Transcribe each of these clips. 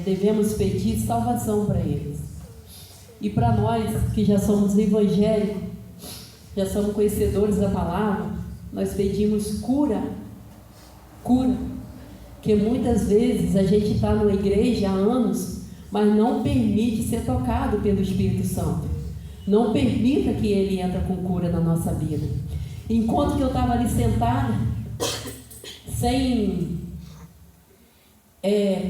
devemos pedir salvação para eles. E para nós que já somos evangélicos, já somos conhecedores da palavra, nós pedimos cura. Porque muitas vezes a gente está numa igreja há anos, mas não permite ser tocado pelo Espírito Santo. Não permita que Ele entre com cura na nossa vida. Enquanto que eu estava ali sentada, sem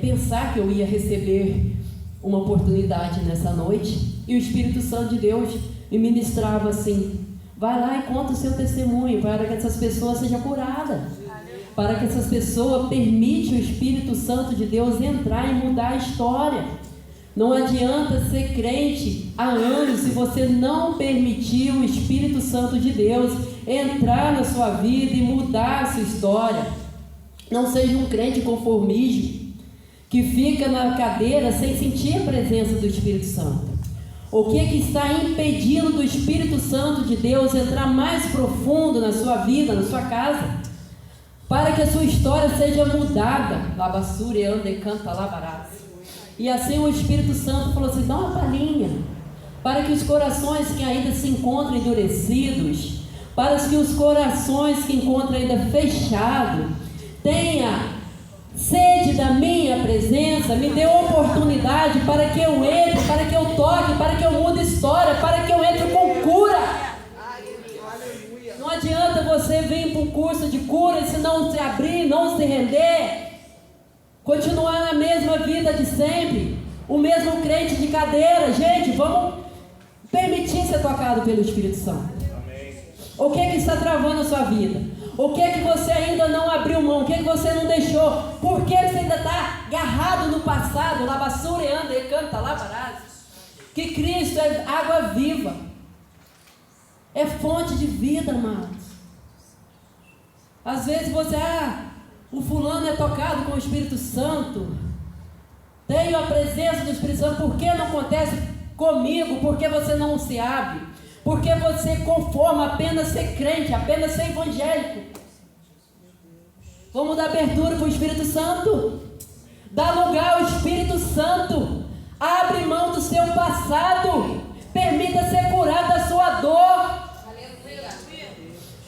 pensar que eu ia receber uma oportunidade nessa noite, e o Espírito Santo de Deus me ministrava assim: vai lá e conta o seu testemunho, para que essas pessoas sejam curadas, para que essas pessoas permitam o Espírito Santo de Deus entrar e mudar a história. Não adianta ser crente há anos se você não permitir o Espírito Santo de Deus entrar na sua vida e mudar a sua história. Não seja um crente conformista que fica na cadeira sem sentir a presença do Espírito Santo. O que é que está impedindo do Espírito Santo de Deus entrar mais profundo na sua vida, na sua casa, para que a sua história seja mudada? Labassure, ande, canta, labarás. E assim o Espírito Santo falou assim: dá uma palhinha, para que os corações que ainda se encontram endurecidos, para que os corações que encontram ainda fechados, tenha sede da minha presença, me dê oportunidade para que eu entre, para que eu toque, para que eu mude história, para que eu entre com cura. Não adianta você vir para um curso de cura e se não se abrir, não se render, continuar na mesma vida de sempre, o mesmo crente de cadeira. Gente, vamos permitir ser tocado pelo Espírito Santo. O que é que está travando a sua vida? O que é que você ainda não abriu mão? O que é que você não deixou? Por que você ainda está agarrado no passado? Labassure, anda e canta, labarás. Que Cristo é água viva, é fonte de vida, amados. Às vezes você, o fulano é tocado com o Espírito Santo, tenho a presença do Espírito Santo, por que não acontece comigo? Por que você não se abre? Porque você conforma apenas ser crente, apenas ser evangélico. Vamos dar abertura para o Espírito Santo. Dá lugar ao Espírito Santo. Abre mão do seu passado. Permita ser curado da sua dor,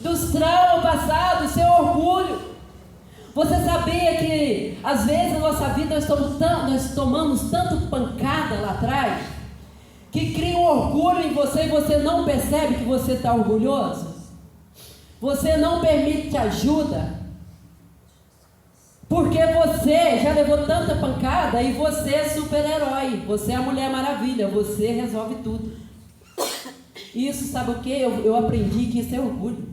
dos traumas passados, seu orgulho. Você sabia que às vezes na nossa vida nós tomamos tanto pancada lá atrás, que cria um orgulho em você e você não percebe que você está orgulhoso? Você não permite ajuda, porque você já levou tanta pancada e você é super-herói, você é a Mulher Maravilha, você resolve tudo. Isso, sabe o que? Eu aprendi que isso é orgulho,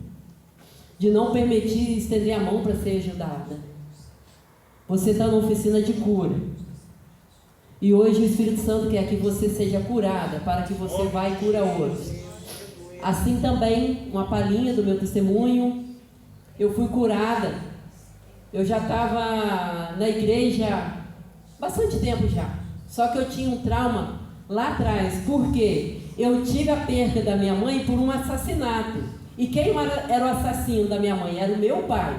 de não permitir estender a mão para ser ajudada. Você está na oficina de cura, e hoje o Espírito Santo quer que você seja curada, para que você vá e cura outros. Assim também, uma palhinha do meu testemunho: eu fui curada. Eu já estava na igreja há bastante tempo já, só que eu tinha um trauma lá atrás, porque eu tive a perda da minha mãe por um assassinato. E quem era o assassino da minha mãe? Era o meu pai.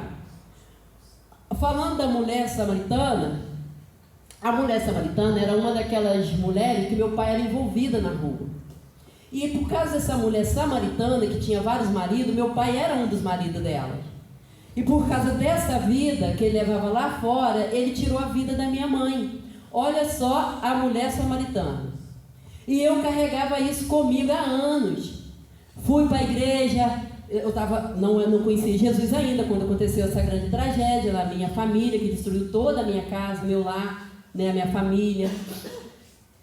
Falando da mulher samaritana, a mulher samaritana era uma daquelas mulheres que meu pai era envolvida na rua. E por causa dessa mulher samaritana, que tinha vários maridos, meu pai era um dos maridos dela. E por causa dessa vida que ele levava lá fora, ele tirou a vida da minha mãe. Olha só a mulher samaritana. E eu carregava isso comigo há anos. Fui para a igreja, eu não conhecia Jesus ainda quando aconteceu essa grande tragédia na minha família, que destruiu toda a minha casa, meu lar, né, a minha família.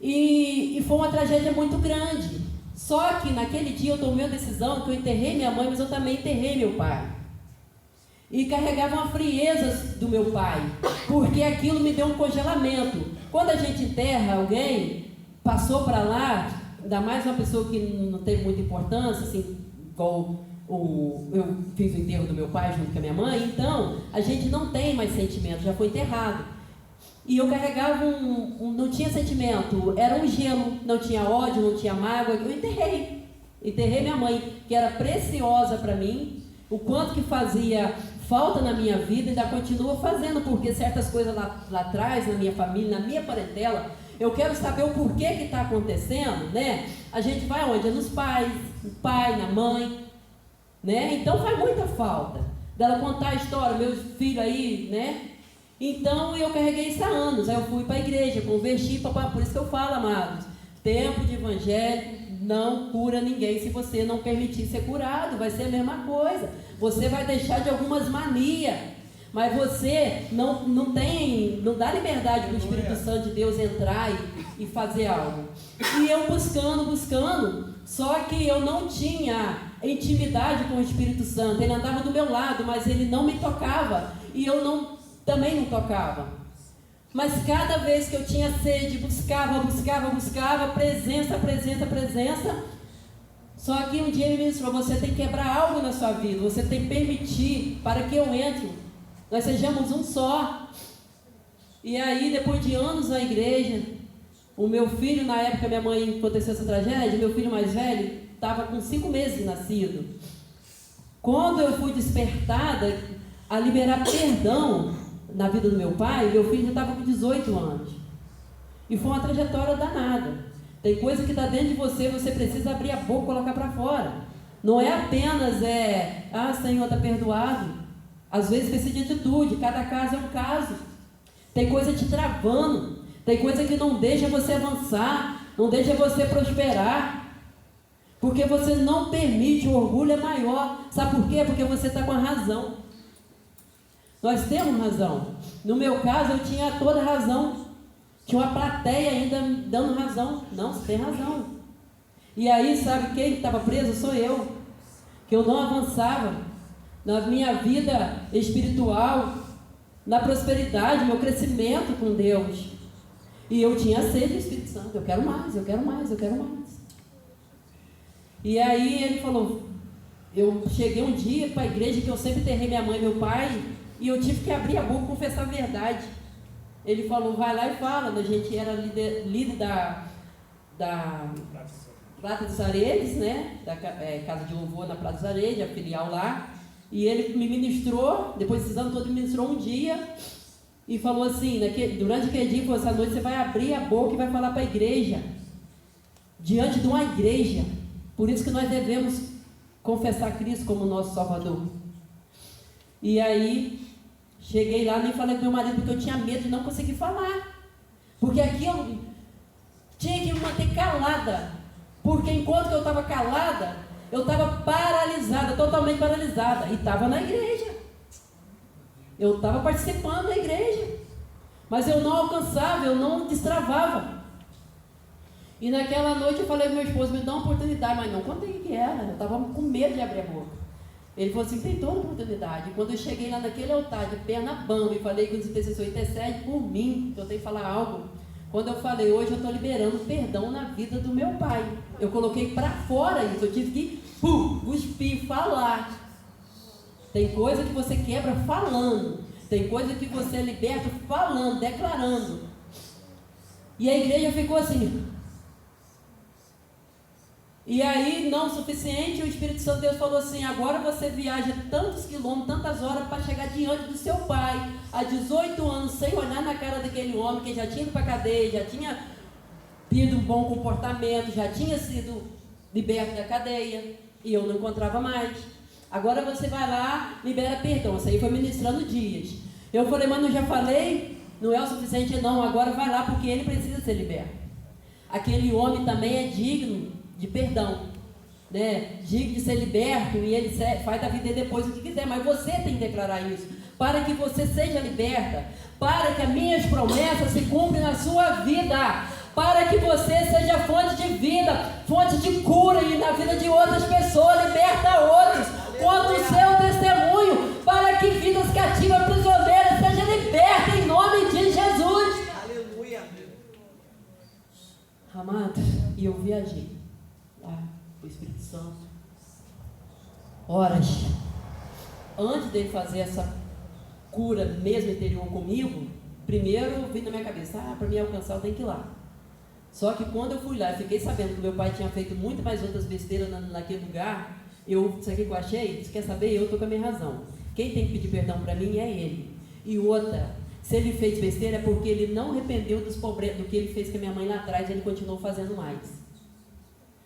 E foi uma tragédia muito grande. Só que naquele dia eu tomei a decisão que eu enterrei minha mãe, mas eu também enterrei meu pai. E carregava uma frieza do meu pai, porque aquilo me deu um congelamento. Quando a gente enterra alguém, passou para lá, ainda mais uma pessoa que não teve muita importância, assim, igual eu fiz o enterro do meu pai junto com a minha mãe, então a gente não tem mais sentimento, já foi enterrado. E eu carregava não tinha sentimento, era um gelo, não tinha ódio, não tinha mágoa. Eu enterrei minha mãe, que era preciosa para mim, o quanto que fazia falta na minha vida e ainda continua fazendo, porque certas coisas lá atrás, na minha família, na minha parentela, eu quero saber o porquê que está acontecendo, né? A gente vai onde? É nos pais, no pai, na mãe, né? Então faz muita falta dela contar a história, meus filhos aí, né? Então eu carreguei isso há anos. Aí eu fui para a igreja, converti, por isso que eu falo, amados, tempo de evangelho não cura ninguém se você não permitir ser curado. Vai ser a mesma coisa. Você vai deixar de algumas manias, mas você não dá liberdade para o Espírito Santo de Deus entrar e fazer algo. E eu buscando, só que eu não tinha intimidade com o Espírito Santo. Ele andava do meu lado, mas ele não me tocava, e eu também não tocava. Mas cada vez que eu tinha sede, buscava, presença. Só que um dia ele me disse: você tem que quebrar algo na sua vida, você tem que permitir para que eu entre, nós sejamos um só. E aí, depois de anos na igreja, o meu filho, na época minha mãe aconteceu essa tragédia, meu filho mais velho estava com 5 meses de nascido. Quando eu fui despertada a liberar perdão na vida do meu pai, meu filho já estava com 18 anos. E foi uma trajetória danada. Tem coisa que está dentro de você, você precisa abrir a boca e colocar para fora. Não é apenas, Senhor, está perdoado. Às vezes precisa de atitude, cada caso é um caso. Tem coisa te travando, tem coisa que não deixa você avançar, não deixa você prosperar. Porque você não permite, o orgulho é maior. Sabe por quê? Porque você está com a razão. Nós temos razão. No meu caso, eu tinha toda a razão. Tinha uma plateia ainda dando razão. Não, você tem razão. E aí, sabe quem estava preso? Sou eu. Que eu não avançava na minha vida espiritual, na prosperidade, meu crescimento com Deus. E eu tinha sede do Espírito Santo. Eu quero mais. E aí ele falou, eu cheguei um dia para a igreja que eu sempre enterrei minha mãe e meu pai, e eu tive que abrir a boca e confessar a verdade. Ele falou, vai lá e fala. A gente era líder da Prata dos Aredes, né? Da Casa de Louvor na Prata dos Aredes, a filial lá. E ele me ministrou, depois desses anos todos, me ministrou um dia e falou assim, durante aquele dia, falou, essa noite você vai abrir a boca e vai falar para a igreja, diante de uma igreja. Por isso que nós devemos confessar Cristo como nosso Salvador. E aí, cheguei lá, nem falei com meu marido, porque eu tinha medo de não conseguir falar. Porque aqui eu tinha que me manter calada. Porque enquanto eu estava calada, eu estava paralisada, totalmente paralisada. E estava na igreja. Eu estava participando da igreja. Mas eu não alcançava, eu não destravava. E naquela noite eu falei para meu esposo, me dá uma oportunidade, mas não contei o que era. Eu estava com medo de abrir a boca. Ele falou assim, tem toda oportunidade. E quando eu cheguei lá naquele altar de perna bamba e falei que os intercessores intercedem por mim, que eu tenho que falar algo. Quando eu falei, hoje eu estou liberando perdão na vida do meu pai. Eu coloquei para fora isso, eu tive que cuspir, falar. Tem coisa que você quebra falando. Tem coisa que você liberta falando, declarando. E a igreja ficou assim. E aí, não o suficiente, o Espírito Santo de Deus falou assim, agora você viaja tantos quilômetros, tantas horas para chegar diante do seu pai, há 18 anos, sem olhar na cara daquele homem que já tinha ido para a cadeia, já tinha tido um bom comportamento, já tinha sido liberto da cadeia, e eu não encontrava mais. Agora você vai lá, libera perdão. Isso aí foi ministrando dias. Eu falei, mas não já falei? Não é o suficiente não, agora vai lá, porque ele precisa ser liberto. Aquele homem também é digno de perdão, né? Digno de ser liberto, e ele faz da vida depois o que quiser, mas você tem que declarar isso, para que você seja liberta, para que as minhas promessas se cumprem na sua vida, para que você seja fonte de vida, fonte de cura e na vida de outras pessoas, liberta outros, conta o seu testemunho, para que vidas cativas, prisioneiras, sejam libertas em nome de Jesus. Aleluia. Amado, e eu viajei lá, o Espírito Santo, horas antes dele fazer essa cura mesmo interior comigo. Primeiro vim na minha cabeça, para mim alcançar eu tenho que ir lá. Só que quando eu fui lá, eu fiquei sabendo que meu pai tinha feito muito mais outras besteiras naquele lugar. Sabe o que eu achei? Você quer saber? Eu estou com a minha razão. Quem tem que pedir perdão para mim é ele. E outra, se ele fez besteira é porque ele não arrependeu do que ele fez com a minha mãe lá atrás, ele continuou fazendo mais.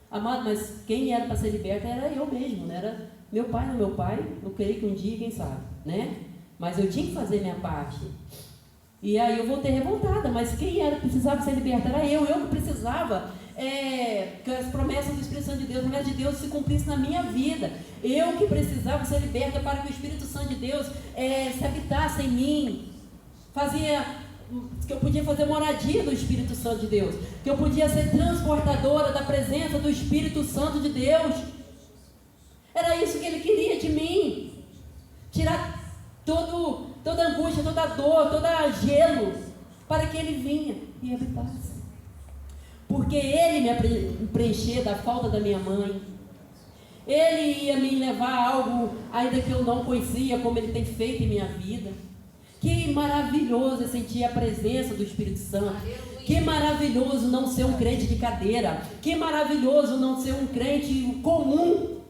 Amado, mas quem era para ser liberta era eu mesmo, não era meu pai, eu creio que um dia, quem sabe, né? Mas eu tinha que fazer minha parte. E aí eu voltei revoltada, mas quem era que precisava ser liberta era eu que precisava que as promessas do Espírito Santo de Deus, a promessa de Deus se cumprisse na minha vida. Eu que precisava ser liberta para que o Espírito Santo de Deus se habitasse em mim, que eu podia fazer moradia do Espírito Santo de Deus, que eu podia ser transportadora da presença do Espírito Santo de Deus. Era isso que ele queria de mim, tirar toda angústia, toda dor, todo gelo, para que ele vinha e habitasse. Porque ele me preencher da falta da minha mãe, ele ia me levar a algo ainda que eu não conhecia, como ele tem feito em minha vida. Que maravilhoso é sentir a presença do Espírito Santo. Que maravilhoso não ser um crente de cadeira. Que maravilhoso não ser um crente comum.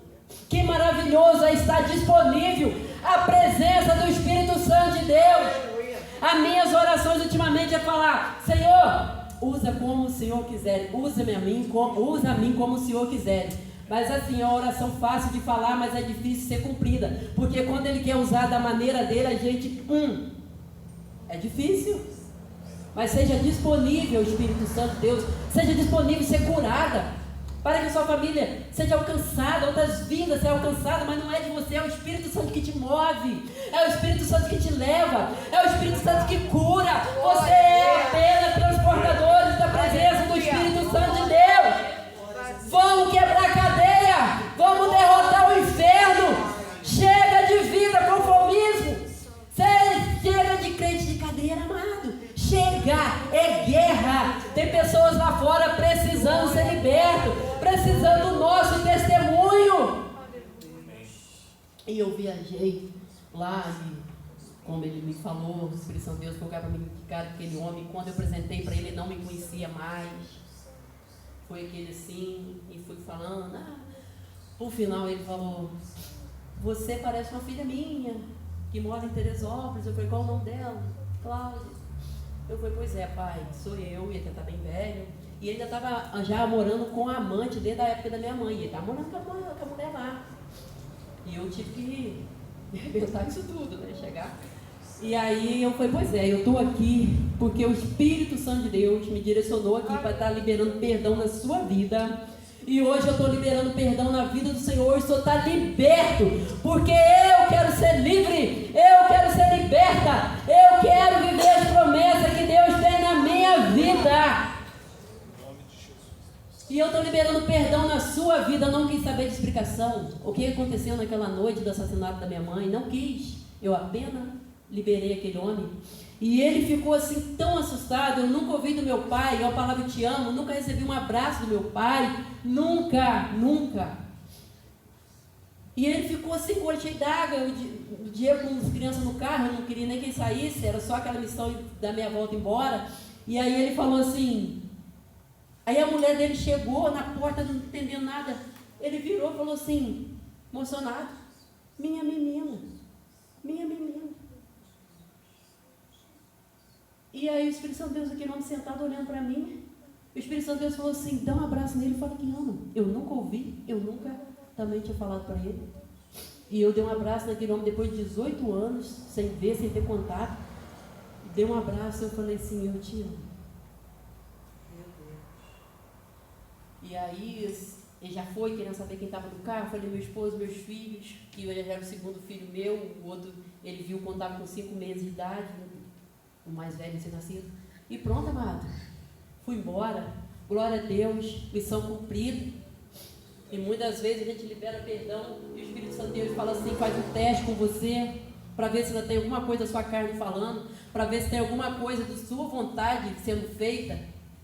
Que maravilhoso é estar disponível à presença do Espírito Santo de Deus. As minhas orações ultimamente é falar: Senhor, usa como o Senhor quiser. Usa a mim como o Senhor quiser. Mas assim, é uma oração fácil de falar, mas é difícil de ser cumprida. Porque quando Ele quer usar da maneira dele, a gente... é difícil. Mas seja disponível, Espírito Santo de Deus. Seja disponível ser curada, para que a sua família seja alcançada, outras vidas sejam alcançadas. Mas não é de você, é o Espírito Santo que te move, é o Espírito Santo que te leva, é o Espírito Santo que cura. Você é apenas transportadores da presença do Espírito Santo de Deus. Vamos quebrar a cadeia, vamos derrotar o inferno. Chega de vida, conformismo. Chega de crente de cadeira, amado. Chega, é guerra. Tem pessoas lá fora precisando ser libertos, precisando do nosso testemunho. E eu viajei lá, e como ele me falou, o Espírito Santo de Deus colocava para mim, cara, aquele homem, quando eu apresentei para ele, ele não me conhecia mais. Foi aquele assim, e fui falando. No final ele falou: você parece uma filha minha, que mora em Teresópolis. Eu falei: qual o nome dela? Cláudia. Eu falei: pois é, pai, sou eu. E ele está bem velho. E ele ainda estava já morando com a amante desde a época da minha mãe. E ele estava morando com a mulher lá. E eu tive que arrebentar isso tudo, né? Chegar. E aí eu falei: pois é, eu estou aqui porque o Espírito Santo de Deus me direcionou aqui para estar liberando perdão na sua vida. E hoje eu estou liberando perdão na vida do Senhor. O Senhor está liberto, porque eu quero ser livre, eu quero ser liberta, eu quero viver as promessas que Deus tem na minha vida. E eu estou liberando perdão na sua vida. Eu não quis saber de explicação. O que aconteceu naquela noite do assassinato da minha mãe, não quis. Eu apenas liberei aquele homem. E ele ficou assim tão assustado. Eu nunca ouvi do meu pai a palavra te amo, nunca recebi um abraço do meu pai, nunca. E ele ficou assim com o olho cheio d'água. O Diego com as crianças no carro, eu não queria nem que ele saísse, era só aquela missão de dar minha volta embora. E aí ele falou assim, aí a mulher dele chegou na porta, não entendendo nada. Ele virou e falou assim, emocionado: minha menina. E aí o Espírito Santo de Deus, aquele homem sentado olhando para mim, o Espírito Santo de Deus falou assim: dá um abraço nele e fala que ama. Eu nunca ouvi, eu nunca também tinha falado para ele. E eu dei um abraço naquele homem depois de 18 anos, sem ver, sem ter contato. Dei um abraço e eu falei assim: eu te amo. E aí ele já foi querendo saber quem estava no carro. Eu falei: meu esposo, meus filhos, que eu já era o segundo filho meu, o outro ele viu quando estava com 5 meses de idade, o mais velho recém-nascido. E pronto, amado. Fui embora. Glória a Deus. Missão cumprida. E muitas vezes a gente libera perdão e o Espírito Santo de Deus fala assim, faz um teste com você, para ver se ainda tem alguma coisa da sua carne falando, para ver se tem alguma coisa da sua vontade sendo feita,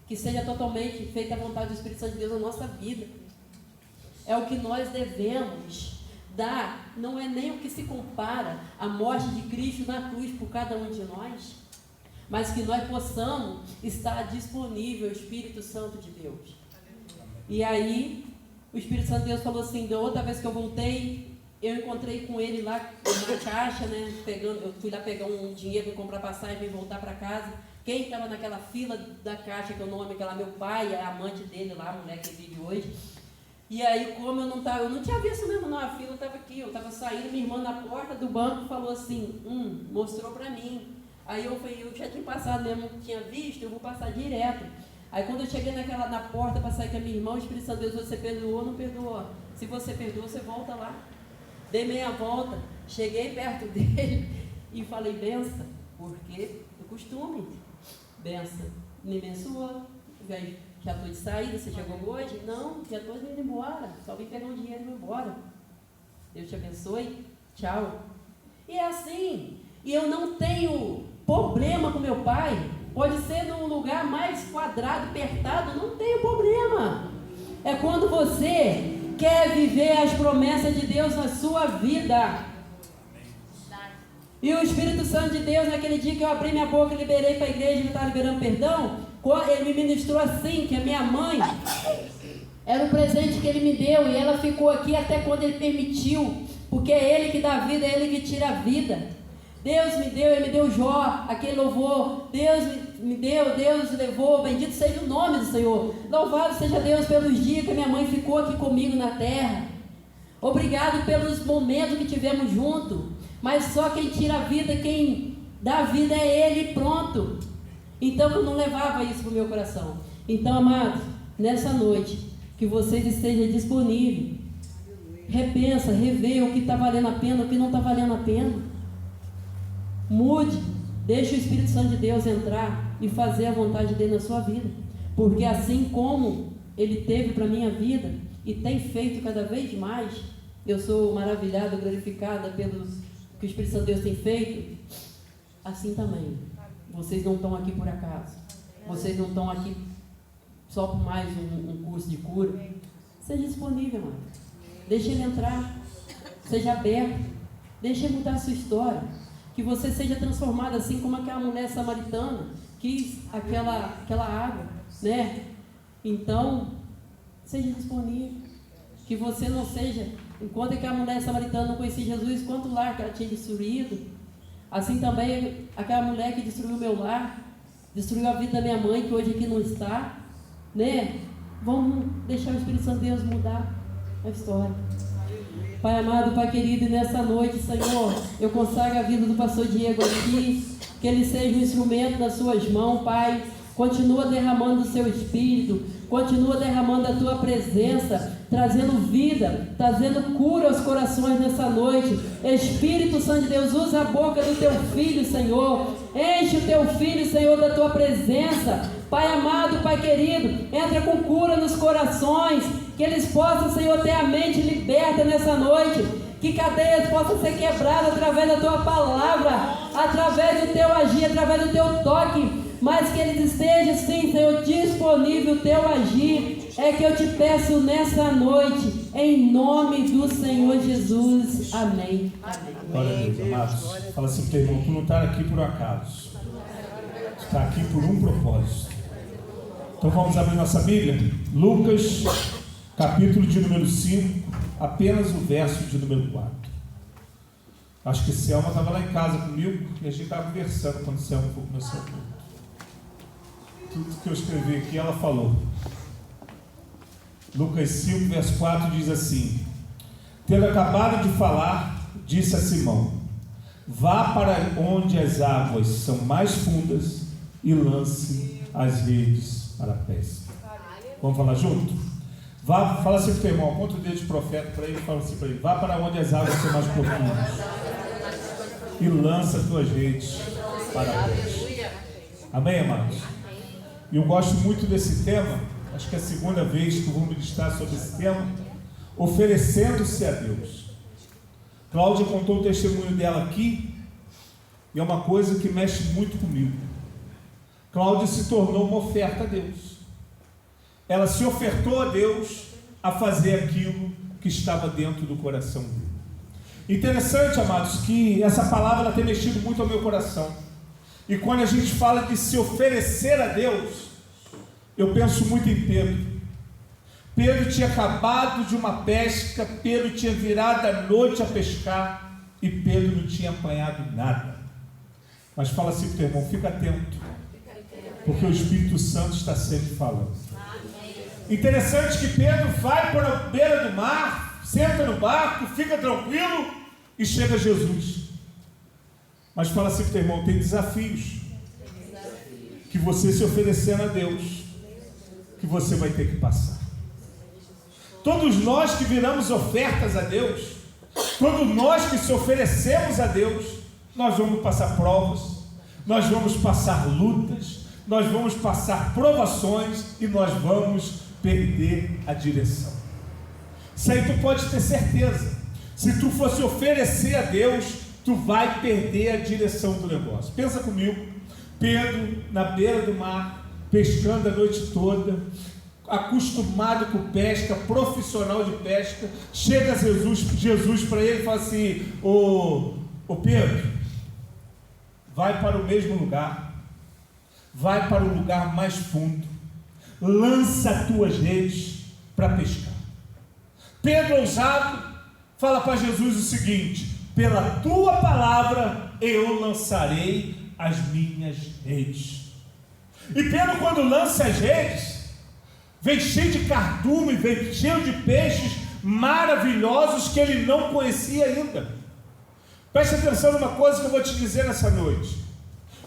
que seja totalmente feita a vontade do Espírito Santo de Deus na nossa vida. É o que nós devemos dar. Não é nem o que se compara à morte de Cristo na cruz por cada um de nós, mas que nós possamos estar disponível ao Espírito Santo de Deus. E aí, o Espírito Santo de Deus falou assim, da outra vez que eu voltei, eu encontrei com ele lá na caixa, né? Eu fui lá pegar um dinheiro para comprar passagem e voltar para casa. Quem estava naquela fila da caixa, que é o nome, aquela meu pai, a amante dele lá, a mulher que vive hoje. E aí, como eu não tinha visto mesmo, não, a fila estava aqui, eu estava saindo, minha irmã na porta do banco falou assim, mostrou para mim. Aí eu falei, eu já tinha passado mesmo, não tinha visto, eu vou passar direto. Aí quando eu cheguei na porta para sair com a minha irmã, o Espírito Santo de Deus, você perdoou ou não perdoou? Se você perdoou, você volta lá. Dei meia volta, cheguei perto dele e falei, benção, porque o costume, benção, me abençoou, já estou de saída, você chegou hoje? Não, já estou indo embora, só vim pegar um dinheiro e ir embora. Deus te abençoe, tchau. E é assim, e eu não tenho problema com meu pai, pode ser num lugar mais quadrado, apertado, não tenho problema. É quando você quer viver as promessas de Deus na sua vida. E o Espírito Santo de Deus, naquele dia que eu abri minha boca e liberei para a igreja, ele estava liberando perdão, ele me ministrou assim, que a minha mãe, era um presente que ele me deu, e ela ficou aqui até quando ele permitiu, porque é ele que dá vida, é ele que tira a vida. Deus me deu, ele me deu Jó, aquele louvor, Deus me deu, Deus levou, bendito seja o nome do Senhor, louvado seja Deus pelos dias que a minha mãe ficou aqui comigo na terra, obrigado pelos momentos que tivemos junto, mas só quem tira a vida, quem dá a vida é Ele e pronto. Então eu não levava isso para o meu coração. Então, amados, nessa noite, que vocês estejam disponíveis, repensa, revê o que está valendo a pena, o que não está valendo a pena. Mude, deixe o Espírito Santo de Deus entrar e fazer a vontade dele na sua vida, porque assim como ele teve para a minha vida e tem feito cada vez mais, eu sou maravilhada, glorificada pelos que o Espírito Santo de Deus tem feito, assim também, vocês não estão aqui por acaso, vocês não estão aqui só por mais um curso de cura. Seja disponível, mano, deixe ele entrar, seja aberto, deixe ele mudar a sua história, que você seja transformado assim como aquela mulher samaritana quis aquela água, né? Então, seja disponível, que você não seja, enquanto aquela mulher samaritana não conhecia Jesus, quanto lar que ela tinha destruído, assim também aquela mulher que destruiu o meu lar, destruiu a vida da minha mãe, que hoje aqui não está, né? Vamos deixar o Espírito Santo de Deus mudar a história. Pai amado, Pai querido, e nessa noite, Senhor, eu consagro a vida do pastor Diego aqui, que ele seja um instrumento nas suas mãos, Pai. Continua derramando o seu Espírito, continua derramando a tua presença, trazendo vida, trazendo cura aos corações nessa noite. Espírito Santo de Deus, usa a boca do teu filho, Senhor, enche o teu filho, Senhor, da tua presença. Pai amado, Pai querido, entra com cura nos corações, que eles possam, Senhor, ter a mente liberta nessa noite, que cadeias possam ser quebradas através da tua palavra, através do teu agir, através do teu toque, mas que eles estejam, sim, Senhor, disponível o teu agir. É que eu te peço nessa noite, em nome do Senhor Jesus. Amém. Glória a Deus, amados. Fala assim, teu irmão, tu não está aqui por acaso, tu está aqui por um propósito. Então vamos abrir nossa Bíblia, Lucas, capítulo de número 5, apenas o verso de número 4. Acho que Selma estava lá em casa comigo e a gente estava conversando quando Selma foi começar o culto. Tudo que eu escrevi aqui ela falou. Lucas 5, verso 4 diz assim: tendo acabado de falar, disse a Simão: vá para onde as águas são mais fundas e lance as redes para a pesca. Vamos falar junto? Vá, fala assim para o teu irmão, aponta o dedo de profeta para ele e fala assim para ele: vá para onde as águas são mais profundas e lança as tuas redes para a pesca. Amém, amados? E eu gosto muito desse tema, acho que é a segunda vez que eu vou ministrar sobre esse tema, oferecendo-se a Deus. Cláudia contou o testemunho dela aqui, e é uma coisa que mexe muito comigo. Cláudia se tornou uma oferta a Deus. Ela se ofertou a Deus a fazer aquilo que estava dentro do coração dele. Interessante, amados, que essa palavra ela tem mexido muito ao meu coração. E quando a gente fala de se oferecer a Deus, eu penso muito em Pedro. Pedro tinha acabado de uma pesca, Pedro tinha virado a noite a pescar e Pedro não tinha apanhado nada. Mas fala assim para o teu irmão, fica atento, porque o Espírito Santo está sempre falando. Interessante que Pedro vai para a beira do mar, senta no barco, fica tranquilo e chega Jesus. Mas fala assim para o teu irmão, tem desafios que você se oferecendo a Deus, que você vai ter que passar. Todos nós que viramos ofertas a Deus, todos nós que se oferecemos a Deus, nós vamos passar provas, nós vamos passar lutas, nós vamos passar provações e nós vamos perder a direção. Isso aí tu pode ter certeza. Se tu for se oferecer a Deus, tu vai perder a direção do negócio. Pensa comigo, Pedro na beira do mar, pescando a noite toda, acostumado com pesca, profissional de pesca. Chega Jesus para ele e fala assim: ô Pedro, vai para o mesmo lugar, vai para o lugar mais fundo, lança as tuas redes para pescar. Pedro, ousado, fala para Jesus o seguinte: pela tua palavra eu lançarei as minhas redes. E Pedro, quando lança as redes, vem cheio de cardume, vem cheio de peixes maravilhosos que ele não conhecia ainda. Preste atenção numa coisa que eu vou te dizer nessa noite.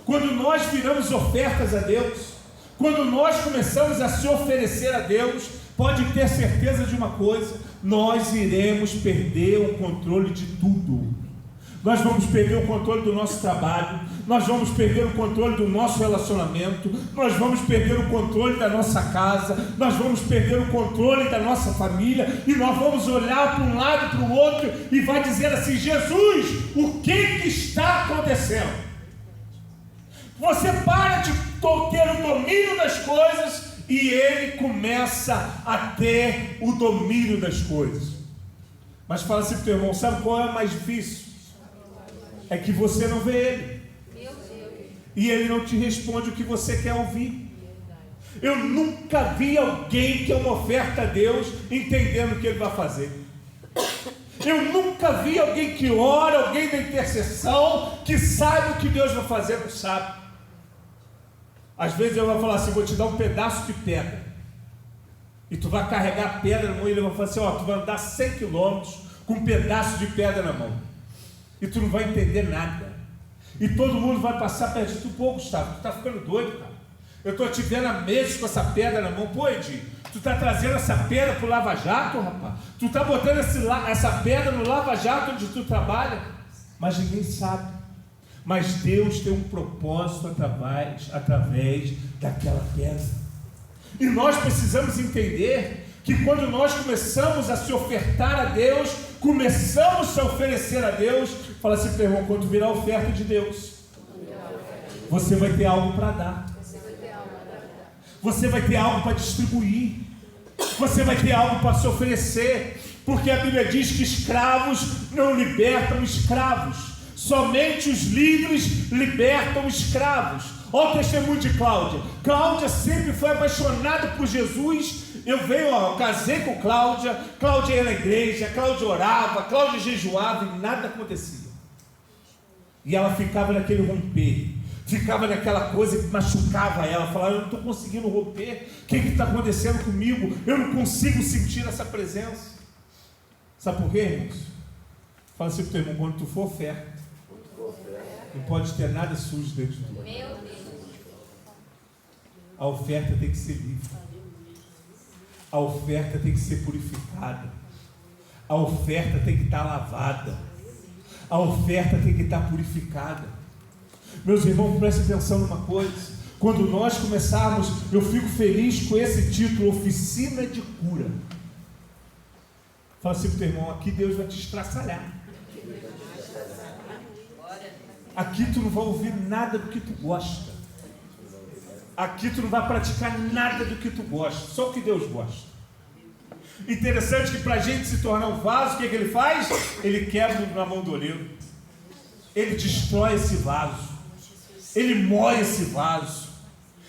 Quando nós viramos ofertas a Deus, quando nós começamos a se oferecer a Deus, pode ter certeza de uma coisa: nós iremos perder o controle de tudo. Nós vamos perder o controle do nosso trabalho, nós vamos perder o controle do nosso relacionamento, nós vamos perder o controle da nossa casa, nós vamos perder o controle da nossa família, e nós vamos olhar para um lado e para o outro e vai dizer assim: Jesus, o que está acontecendo? Você para de ter o domínio das coisas e ele começa a ter o domínio das coisas. Mas fala assim para o teu irmão: sabe qual é o mais difícil? É que você não vê ele, e ele não te responde o que você quer ouvir. Eu nunca vi alguém que é uma oferta a Deus entendendo o que ele vai fazer. Eu nunca vi alguém que ora, alguém da intercessão, que sabe o que Deus vai fazer, não sabe. Às vezes eu vou falar assim: vou te dar um pedaço de pedra, e tu vai carregar a pedra na mão, e ele vai falar assim: ó, tu vai andar 100 quilômetros com um pedaço de pedra na mão, e tu não vai entender nada, e todo mundo vai passar perto de tu. Pô, Gustavo, tu tá ficando doido, cara, eu estou te vendo há meses com essa pedra na mão. Pô, Edi, tu tá trazendo essa pedra pro Lava Jato, rapaz, tu tá botando essa pedra no Lava Jato onde tu trabalha. Mas ninguém sabe, mas Deus tem um propósito através daquela pedra, e nós precisamos entender que quando nós começamos a se ofertar a Deus, começamos a se oferecer a Deus, fala assim para o irmão: quando virar a oferta de Deus, você vai ter algo para dar, você vai ter algo para distribuir, você vai ter algo para se oferecer, porque a Bíblia diz que escravos não libertam escravos, somente os livres libertam escravos. Olha o testemunho de Cláudia. Cláudia sempre foi apaixonada por Jesus. Eu casei com Cláudia, Cláudia ia na igreja, Cláudia orava, Cláudia jejuava e nada acontecia. E ela ficava naquele romper, ficava naquela coisa que machucava ela, falava: eu não estou conseguindo romper, o que está acontecendo comigo? Eu não consigo sentir essa presença. Sabe por quê, irmãos? Fala assim para o teu irmão: quando tu for oferta, não pode ter nada sujo dentro de tu. A oferta tem que ser livre, a oferta tem que ser purificada, a oferta tem que estar lavada, a oferta tem que estar purificada. Meus irmãos, prestem atenção numa coisa: quando nós começarmos, eu fico feliz com esse título, Oficina de Cura. Fala assim para o teu irmão: aqui Deus vai te estraçalhar, aqui tu não vai ouvir nada do que tu gosta, aqui tu não vai praticar nada do que tu gosta, só o que Deus gosta. Interessante que para a gente se tornar um vaso, o que ele faz? Ele quebra na mão do oleiro, ele destrói esse vaso, ele moe esse vaso,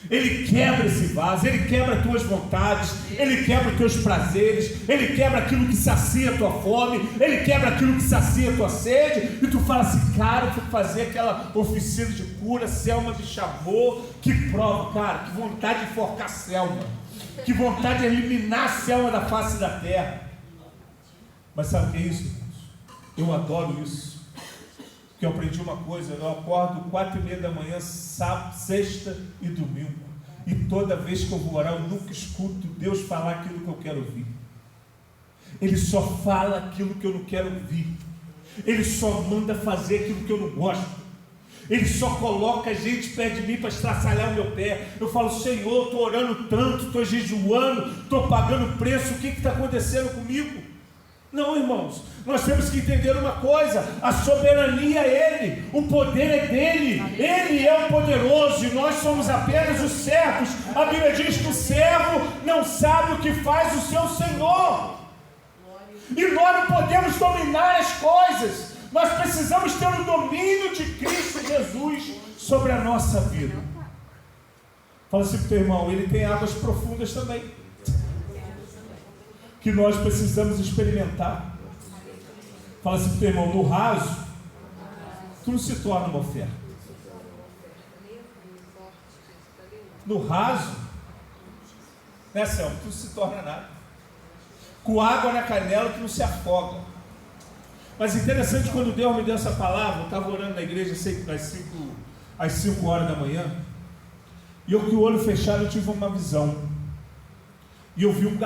Ele quebra esse vaso, Ele quebra as tuas vontades, Ele quebra os teus prazeres, Ele quebra aquilo que sacia a tua fome, Ele quebra aquilo que sacia a tua sede, e tu fala assim, cara, eu fui fazer aquela oficina de cura, Selma me chamou, que prova, cara, que vontade de enforcar Selma, que vontade de eliminar Selma da face da terra. Mas sabe o que é isso, irmãos? Eu adoro isso. Porque eu aprendi uma coisa, eu acordo 4h30 da manhã, sábado, sexta e domingo. E toda vez que eu vou orar, eu nunca escuto Deus falar aquilo que eu quero ouvir. Ele só fala aquilo que eu não quero ouvir. Ele só manda fazer aquilo que eu não gosto. Ele só coloca a gente perto de mim para estraçalhar o meu pé. Eu falo, Senhor, estou orando tanto, estou jejuando, estou pagando preço, o que está acontecendo comigo? Não, irmãos, nós temos que entender uma coisa, a soberania é Ele, o poder é dEle, Ele é o poderoso e nós somos apenas os servos. A Bíblia diz que o servo não sabe o que faz o seu Senhor, e nós não podemos dominar as coisas, nós precisamos ter o domínio de Cristo Jesus sobre a nossa vida. Fala assim para o teu irmão, Ele tem águas profundas também, que nós precisamos experimentar. Fala assim para o teu irmão, no raso, tu não se torna uma oferta. No raso, né, Selma? Tu não se torna nada. Com água na canela, tu não se afoga. Mas interessante, quando Deus me deu essa palavra, eu estava orando na igreja às 5 horas da manhã, e eu com o olho fechado, eu tive uma visão. E eu vi um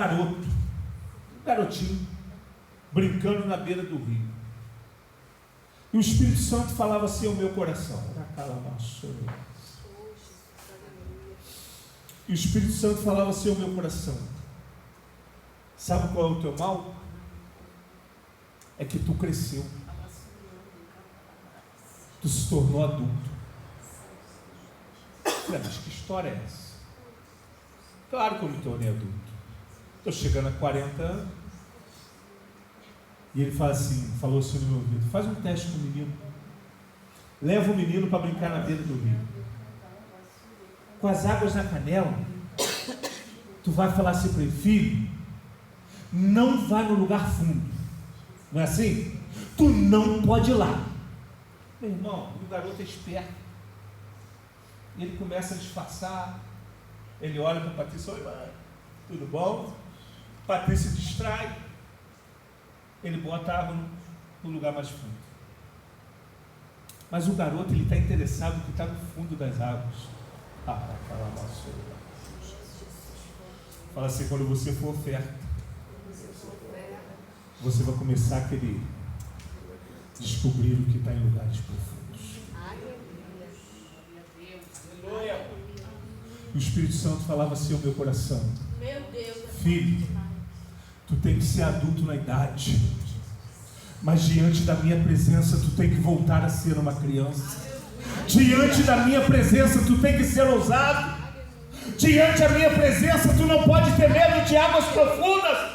garotinho, brincando na beira do rio. E o Espírito Santo falava assim ao meu coração. E o Espírito Santo falava assim ao meu coração. Sabe qual é o teu mal? É que tu cresceu. Tu se tornou adulto. Eu falei, mas que história é essa? Claro que eu me tornei adulto. Estou chegando a 40 anos. E ele falou assim no meu ouvido, faz um teste com o menino. Leva o menino para brincar na beira do rio. Com as águas na canela, tu vai falar assim para ele, filho, não vai no lugar fundo. Não é assim? Tu não pode ir lá. Meu irmão, o garoto é esperto. E ele começa a disfarçar. Ele olha para a Patrícia, oi, mãe, tudo bom? Patrícia distrai. Ele bota a água no lugar mais fundo. Mas o garoto, ele está interessado no que está no fundo das águas. Fala assim, quando você for oferta, você vai começar a querer descobrir o que está em lugares profundos. O Espírito Santo falava assim ao meu coração, filho, tu tem que ser adulto na idade, mas diante da minha presença tu tem que voltar a ser uma criança. Diante da minha presença tu tem que ser ousado. Diante da minha presença tu não pode ter medo de águas profundas.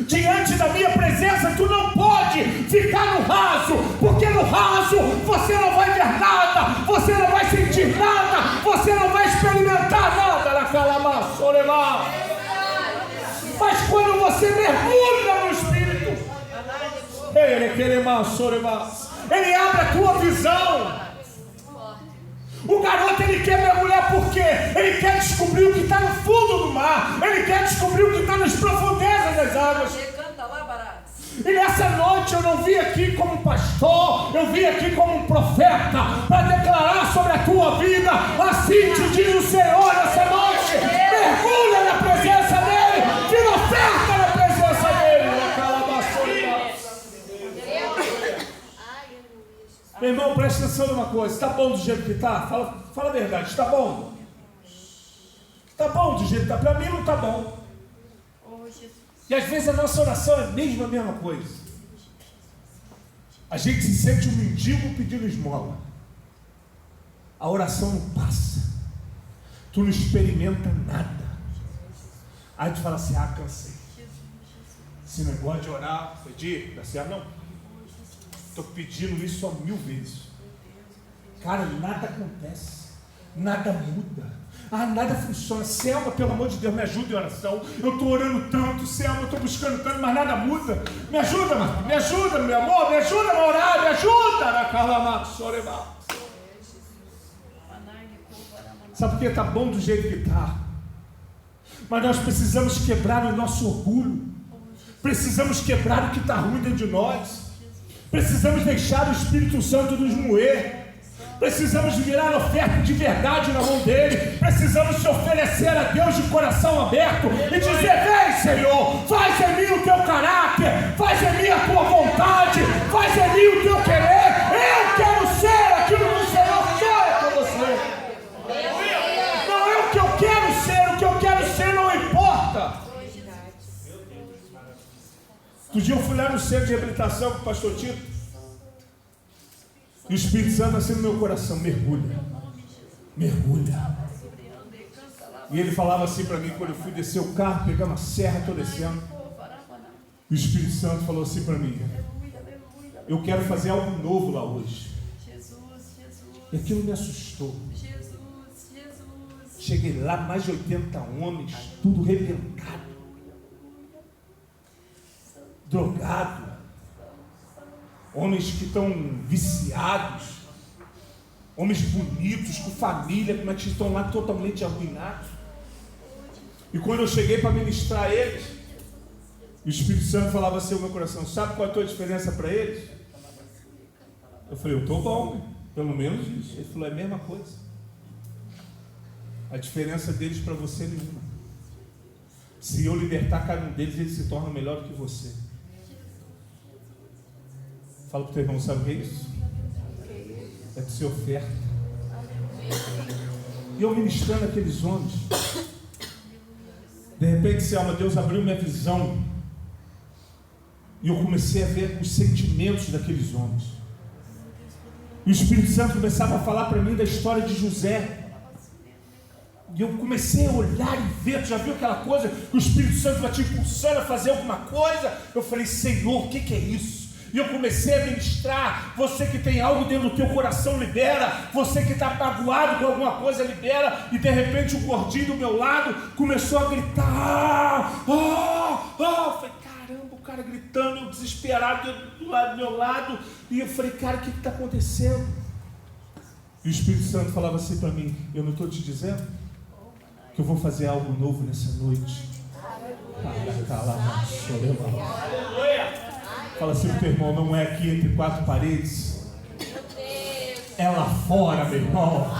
Diante da minha presença tu não pode ficar no raso, porque no raso você não vai ver nada, você não vai sentir nada, você não vai experimentar nada na calama, solemar. Mas quando você mergulha no Espírito, ele abre a tua visão. O garoto, ele quer mergulhar por quê? Ele quer descobrir o que está no fundo do mar. Ele quer descobrir o que está nas profundezas das águas. E nessa noite eu não vim aqui como pastor, eu vim aqui como um profeta para declarar sobre a tua vida. Assim te diz o Senhor nessa noite: mergulha na presença dEle, tira oferta na presença dEle. Meu irmão, presta atenção numa coisa. Está bom do jeito que está? Fala a verdade, está bom? Está bom do jeito que está? Para mim não está bom. E às vezes a nossa oração é mesmo a mesma coisa. A gente se sente um mendigo pedindo esmola. A oração não passa. Tu não experimenta nada. Aí tu fala assim, cansei. Esse negócio de orar, pedir, dá certo? Não. Estou pedindo isso 1000 vezes. Cara, nada acontece. Nada muda. nada funciona. Selma, pelo amor de Deus, me ajuda em oração. Eu estou orando tanto, Selma, eu estou buscando tanto, mas nada muda. Me ajuda, meu amor, me ajuda a orar, me ajuda. Sabe por que está bom do jeito que está? Mas nós precisamos quebrar o nosso orgulho. Precisamos quebrar o que está ruim dentro de nós. Precisamos deixar o Espírito Santo nos moer. Precisamos virar oferta de verdade na mão dele. Precisamos se oferecer a Deus de coração aberto e dizer: vem, Senhor, faz em mim o teu caráter, faz em mim a tua vontade, faz em mim o teu querer. Eu quero ser aquilo que o Senhor quer para você. Não é o que eu quero ser, o que eu quero ser não importa. Outro dia eu fui lá no centro de reabilitação com o pastor Tito. E o Espírito Santo assim no meu coração: mergulha, mergulha. E ele falava assim para mim, quando eu fui descer o carro, pegar uma serra, estou descendo. E o Espírito Santo falou assim para mim: eu quero fazer algo novo lá hoje. E aquilo me assustou. Cheguei lá, mais de 80 homens, tudo rebentado, drogado. Homens que estão viciados, homens bonitos, com família, mas que estão lá totalmente arruinados. E quando eu cheguei para ministrar eles, o Espírito Santo falava assim no meu coração: sabe qual é a tua diferença para eles? Eu falei: eu estou bom, pelo menos isso. Ele falou: é a mesma coisa. A diferença deles para você é nenhuma. Se eu libertar cada um deles, eles se tornam melhor do que você. Fala para o teu irmão: sabe o que é isso? É de ser oferta. E eu ministrando aqueles homens, de repente, Selma, Deus abriu minha visão e eu comecei a ver os sentimentos daqueles homens. E o Espírito Santo começava a falar para mim da história de José. E eu comecei a olhar e ver. Tu já viu aquela coisa que o Espírito Santo vai te impulsando a fazer alguma coisa? Eu falei: Senhor, o que é isso? E eu comecei a ministrar. Você que tem algo dentro do teu coração, libera. Você que está magoado com alguma coisa, libera. E de repente o gordinho do meu lado começou a gritar. Eu falei: caramba, o cara gritando, eu desesperado do meu lado. E eu falei: cara, o que está acontecendo? E o Espírito Santo falava assim para mim: eu não estou te dizendo que eu vou fazer algo novo nessa noite? Fala assim pro teu irmão: não é aqui entre quatro paredes, é lá fora, meu irmão.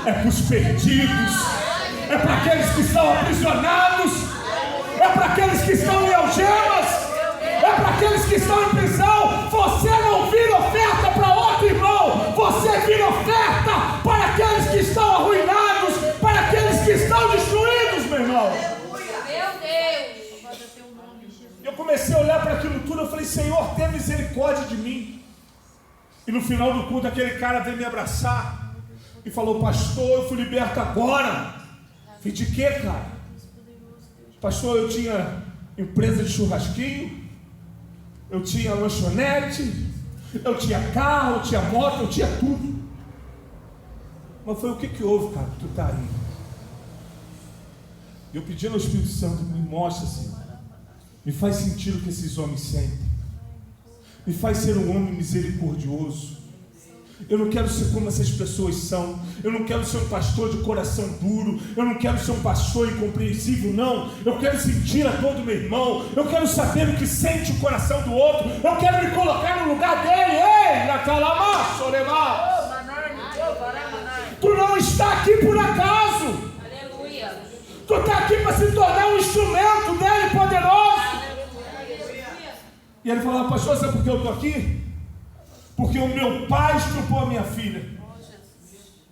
É para os perdidos, é para aqueles que estão aprisionados, é para aqueles que estão em algemas, é para aqueles que estão em prisão. Você não vira oferta para outro irmão, você vira oferta para aqueles que estão arruinados, para aqueles que estão destruídos, meu irmão. Eu comecei a olhar para aquilo tudo, eu falei: Senhor, tenha misericórdia de mim. E no final do culto, aquele cara veio me abraçar e falou: pastor, eu fui liberto agora. Falei: de quê, cara? Pastor, eu tinha empresa de churrasquinho, eu tinha lanchonete, eu tinha carro, eu tinha moto, eu tinha tudo. Mas foi: o que houve, cara, que tu está aí? Eu pedi ao Espírito Santo: me mostra, Senhor. Me faz sentir o que esses homens sentem. Me faz ser um homem misericordioso. Eu não quero ser como essas pessoas são. Eu não quero ser um pastor de coração duro. Eu não quero ser um pastor incompreensível, não. Eu quero sentir a dor do meu irmão. Eu quero saber o que sente o coração do outro. Eu quero me colocar no lugar dele. Ei, Nakalama, Sorema. Tu não está aqui por acaso. Tu está aqui para se tornar um instrumento dele poderoso. E ele falou: pastor, sabe por que eu estou aqui? Porque o meu pai estrupou a minha filha.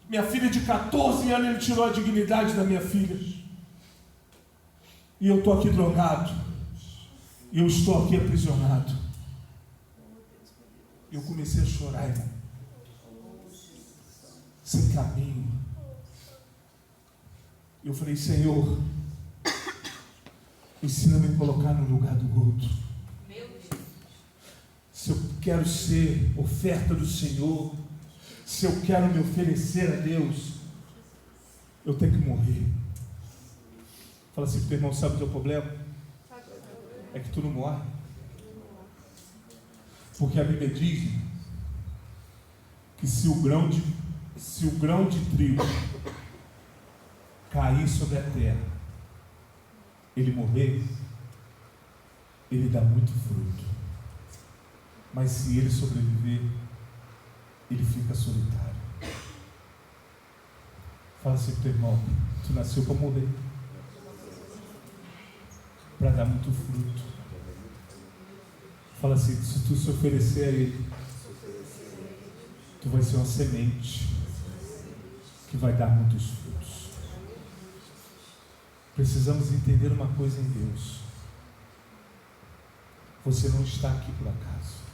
Minha filha de 14 anos, ele tirou a dignidade da minha filha. E eu estou aqui drogado. E eu estou aqui aprisionado. E eu comecei a chorar, irmão. Sem caminho. Eu falei: Senhor, ensina-me a colocar no lugar do outro. Se eu quero ser oferta do Senhor, se eu quero me oferecer a Deus, eu tenho que morrer. Fala assim pro teu irmão, sabe o teu problema? É que tu não morre. Porque a Bíblia diz que se o grão de trigo cair sobre a terra, ele morrer, ele dá muito fruto. Mas se ele sobreviver, ele fica solitário. Fala assim pro teu irmão, tu nasceu para morrer, para dar muito fruto. Fala assim, se tu se oferecer a ele, tu vai ser uma semente que vai dar muitos frutos. Precisamos entender uma coisa em Deus. Você não está aqui por acaso.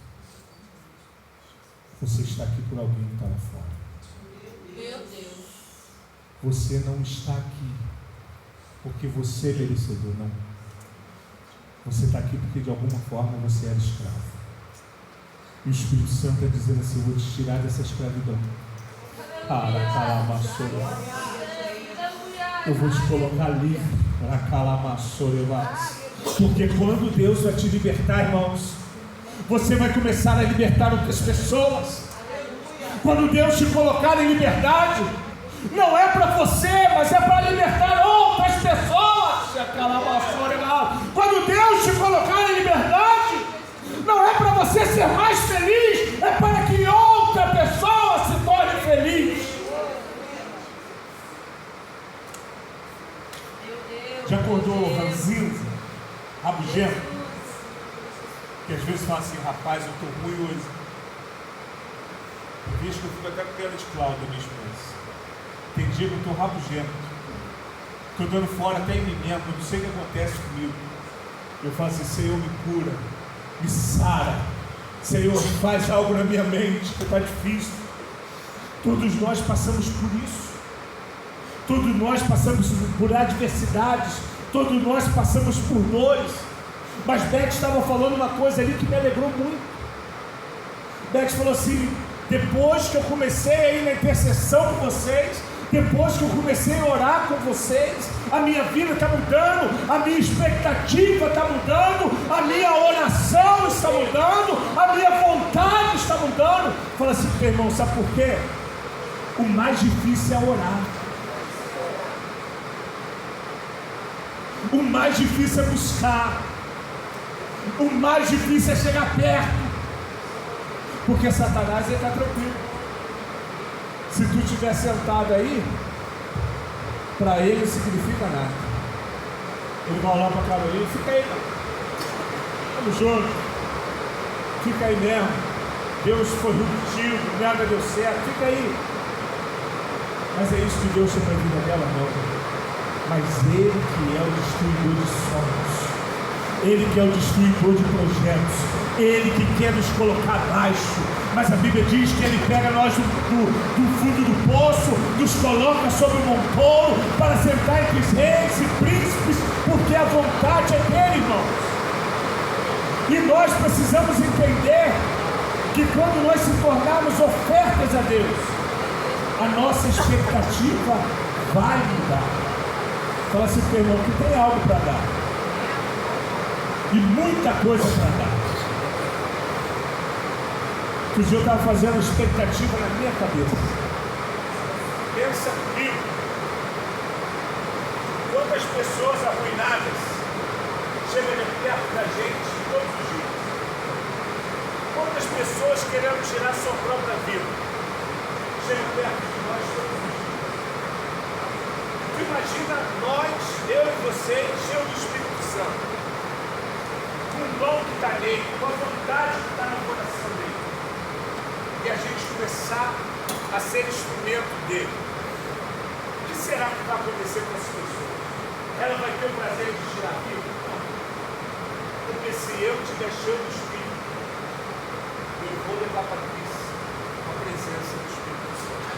Você está aqui por alguém que está lá fora. Meu Deus. Você não está aqui porque você é merecedor, não. Você está aqui porque de alguma forma você era escravo. E o Espírito Santo está dizendo assim, eu vou te tirar dessa escravidão. Eu vou te colocar livre. Porque quando Deus vai te libertar, irmãos, você vai começar a libertar outras pessoas. Quando Deus te colocar em liberdade, não é para você, mas é para libertar outras pessoas. Quando Deus te colocar em liberdade, não é para você ser mais feliz, é para que outra pessoa se torne feliz. Já acordou ranzinza, rabugento? Que às vezes fala assim, rapaz, eu estou ruim hoje. Por isso que eu fico até com pena de Cláudia, minha esposa. Tem dia que eu estou rabugento. Estou dando fora até em mim mesmo, eu não sei o que acontece comigo. Eu falo assim, Senhor, me cura, me sara. Senhor, faz algo na minha mente, que está difícil. Todos nós passamos por isso. Todos nós passamos por adversidades. Todos nós passamos por dores. Mas Beth estava falando uma coisa ali que me alegrou muito. Beth falou assim, depois que eu comecei a ir na intercessão com vocês, depois que eu comecei a orar com vocês, a minha vida está mudando, a minha expectativa está mudando, a minha oração está mudando, a minha vontade está mudando. Fala assim, meu irmão, sabe por quê? O mais difícil é orar. O mais difícil é buscar. O mais difícil é chegar perto. Porque Satanás ele está tranquilo. Se tu estiver sentado aí, para ele não significa nada. Ele vai olhar para a Carolina, fica aí, vamos junto, fica aí mesmo. Deus foi contigo, nada deu certo, fica aí. Mas é isso que Deus tem para a vida dela, não. Mas Ele que é o destruidor de sonhos, Ele que é o destruidor de projetos, Ele que quer nos colocar abaixo. Mas a Bíblia diz que Ele pega nós do fundo do poço, nos coloca sobre o montouro para sentar entre os reis e príncipes, porque a vontade é dele, irmãos. E nós precisamos entender que quando nós se tornarmos ofertas a Deus, a nossa expectativa vai mudar. Fala assim, meu irmão, que tem algo para dar. E muita coisa para dar. Que o Senhor estava fazendo a expectativa na minha cabeça. Pensa comigo. Quantas pessoas arruinadas chegam perto da gente todos os dias? Quantas pessoas querendo tirar sua própria vida chegam perto de nós todos os dias? Imagina nós, eu e vocês, cheios do Espírito Santo, com o dom que está nele, com a vontade que está no coração dele, e a gente começar a ser instrumento dele. O que será que vai acontecer com essa pessoa? Ela vai ter o prazer de tirar a vida? Não. Porque se eu estiver cheio do Espírito, eu vou levar para Cristo a presença do Espírito Santo.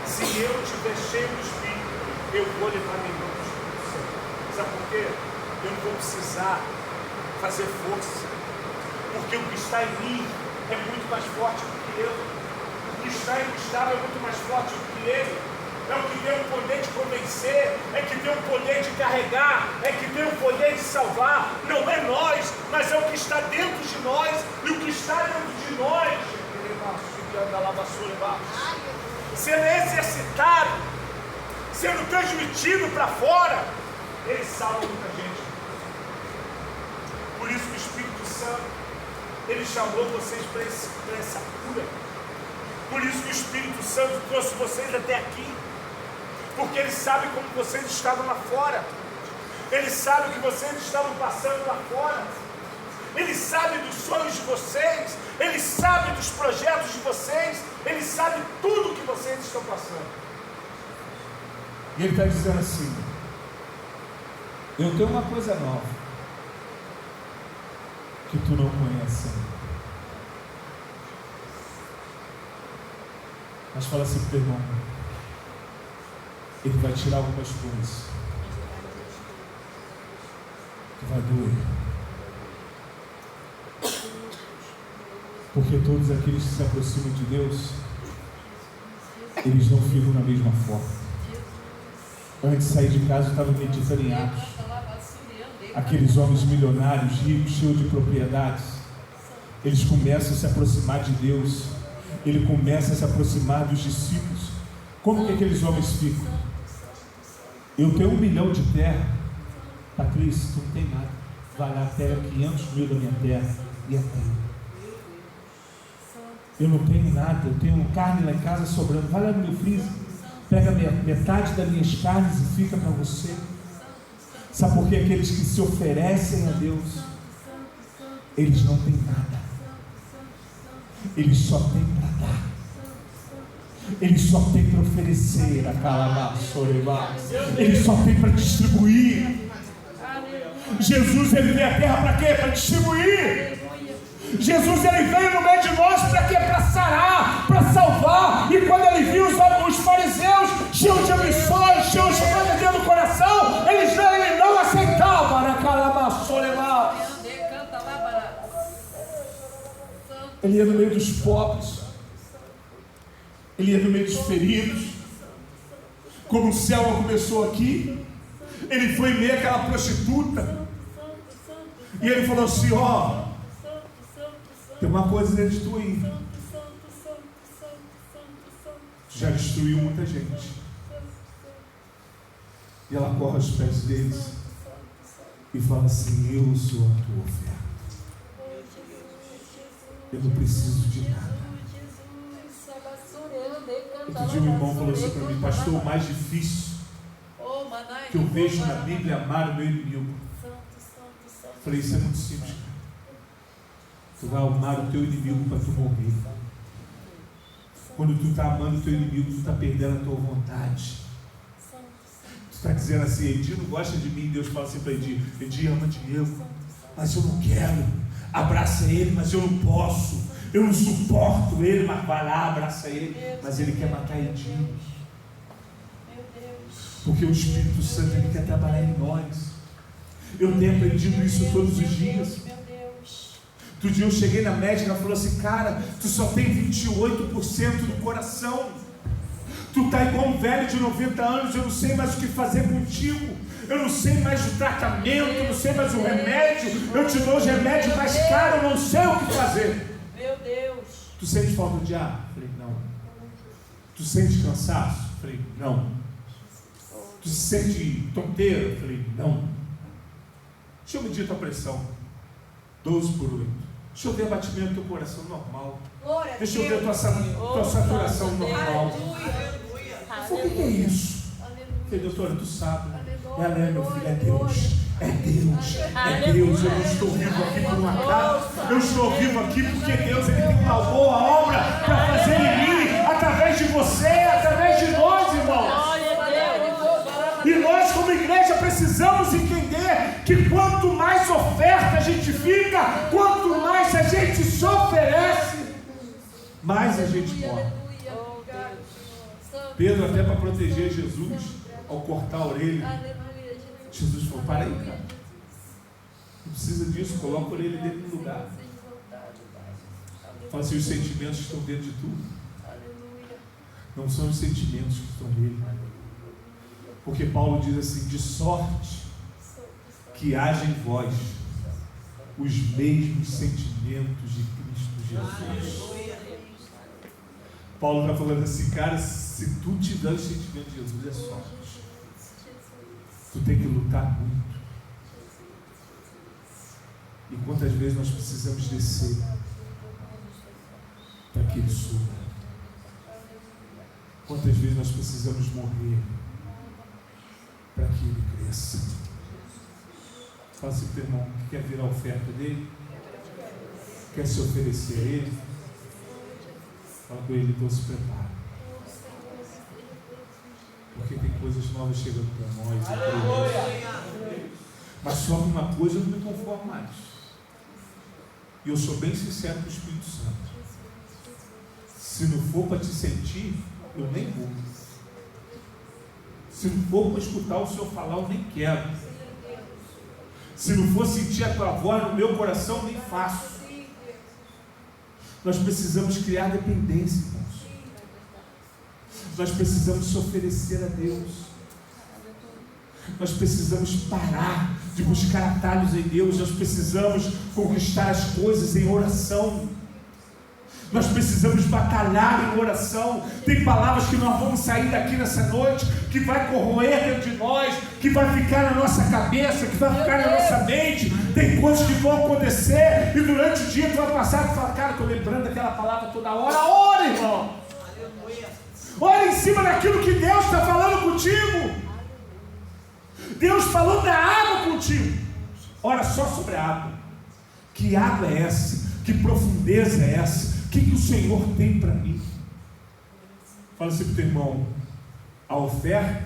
Se eu estiver cheio do Espírito, eu vou levar meu irmão do Espírito Santo. Sabe por quê? Eu não vou precisar fazer força, porque o que está em mim é muito mais forte do que eu. O que está em Gustavo é muito mais forte do que ele. é o que tem o poder de convencer, é que tem o poder de carregar, é que tem o poder de salvar. Não é nós, mas é o que está dentro de nós, e o que está dentro de nós, sendo exercitado, sendo transmitido para fora, ele salva muita gente. Por isso que o Espírito Santo, ele chamou vocês para essa cura. Por isso que o Espírito Santo trouxe vocês até aqui, porque ele sabe como vocês estavam lá fora, ele sabe o que vocês estavam passando lá fora, ele sabe dos sonhos de vocês, ele sabe dos projetos de vocês, ele sabe tudo o que vocês estão passando. E ele está dizendo assim: eu tenho uma coisa nova que tu não conhece ainda. Mas fala assim para o teu irmão: ele vai tirar algumas coisas que vai doer. Porque todos aqueles que se aproximam de Deus, eles não ficam na mesma forma. Antes de sair de casa, eu estava meditando em Atos. Aqueles homens milionários, ricos, cheios de propriedades, eles começam a se aproximar de Deus. Ele começa a se aproximar dos discípulos. Como que aqueles homens ficam? Eu tenho 1 milhão de terra. Patrícia, tu não tem nada. Vai lá, pega 500 mil da minha terra e é teu. Eu não tenho nada, eu tenho carne lá em casa sobrando. Vai lá no meu freezer, pega metade das minhas carnes e fica para você. Sabe por que aqueles que se oferecem a Deus, eles não têm nada, eles só têm para dar, eles só têm para oferecer a calabassoreba, eles só têm para distribuir. Jesus, ele veio à terra para quê? Para distribuir. Jesus, ele veio no meio de nós para quê? Para sarar, para salvar. E quando ele viu os fariseus cheios de ambições, cheios de verdadeiro no coração, ele não aceitava na calabassoreba. Ele ia no meio dos pobres, ele ia no meio dos feridos. Como o céu começou aqui, ele foi meio àquela prostituta, e ele falou assim: ó, tem uma coisa dentro de tu aí, tu já destruiu muita gente. E ela corre aos pés deles e fala assim: eu sou a tua oferta, eu não preciso de nada. Outro dia um irmão falou assim para mim: pastor, o mais difícil que eu vejo na Bíblia é amar o meu inimigo. Falei: isso é muito simples, cara. Tu vai amar o teu inimigo para tu morrer. Quando tu está amando o teu inimigo, tu está perdendo a tua vontade. Tu está dizendo assim: Edi não gosta de mim. Deus fala assim para Edi: Edi ama Diego, mas eu não quero. Abraça ele, mas eu não posso. Eu não suporto ele, mas vai lá, abraça ele. Mas ele quer matar Edi. Porque o Espírito Santo, ele quer trabalhar em nós. Eu tenho aprendido isso todos os dias. Outro dia eu cheguei na médica, ela falou assim: cara, tu só tem 28% do coração. Tu está igual um velho de 90 anos, eu não sei mais o que fazer contigo. Eu não sei mais o tratamento, eu não sei mais o remédio. Eu te dou os remédios mais caros, eu não sei o que fazer. Meu Deus. Tu sente falta de ar? Falei: não. Tu sente cansaço? Falei: não. Tu se sente tonteira? Falei: não. Deixa eu medir a tua pressão. 12/8. Deixa eu ver o batimento do teu coração normal. Deixa eu ver a tua saturação normal. O que é isso? Falei: doutora, tu sabe. Ela é, meu filho, é Deus. É Deus. É Deus. Eu não estou vivo aqui por um acaso. Eu estou vivo aqui porque Deus, ele tem uma boa obra para fazer em mim, através de você, através de nós, irmãos. E nós, como igreja, precisamos entender que quanto mais oferta a gente fica, quanto mais a gente se oferece, mais a gente morre. Pedro, até para proteger Jesus, ao cortar a orelha, Jesus falou: para aí, cara, não precisa disso, coloca a orelha dentro do lugar. Fala assim: os sentimentos que estão dentro de tu não são os sentimentos que estão nele, Porque Paulo diz assim: de sorte que haja em vós os mesmos sentimentos de Cristo Jesus. Paulo está falando assim, cara, se tu te dá os sentimentos de Jesus, é sorte. Tu tem que lutar muito. E quantas vezes nós precisamos descer para que Ele suba? Quantas vezes nós precisamos morrer para que Ele cresça? Fala assim para o irmão que quer virar a oferta dele, quer se oferecer a Ele. Fala com ele, então se prepara. Porque tem coisas novas chegando para nós. Mas só com uma coisa eu não me conformo mais. E eu sou bem sincero com o Espírito Santo. Se não for para te sentir, eu nem vou. Se não for para escutar o Senhor falar, eu nem quero. Se não for sentir a tua voz no meu coração, eu nem faço. Nós precisamos criar dependência, irmãos. Nós precisamos se oferecer a Deus. Nós precisamos parar de buscar atalhos em Deus. Nós precisamos conquistar as coisas em oração. Nós precisamos batalhar em oração. Tem palavras que nós vamos sair daqui nessa noite, que vai corroer dentro de nós, que vai ficar na nossa cabeça, que vai ficar na nossa mente. Tem coisas que vão acontecer e durante o dia tu vai passar e falar, cara, estou lembrando daquela palavra toda hora. Ora, irmão. Ora em cima daquilo que Deus está falando contigo. Deus falou da água contigo. Ora só sobre a água. Que água é essa? Que profundeza é essa? O que o Senhor tem para mim? Fala assim para o teu irmão: a oferta,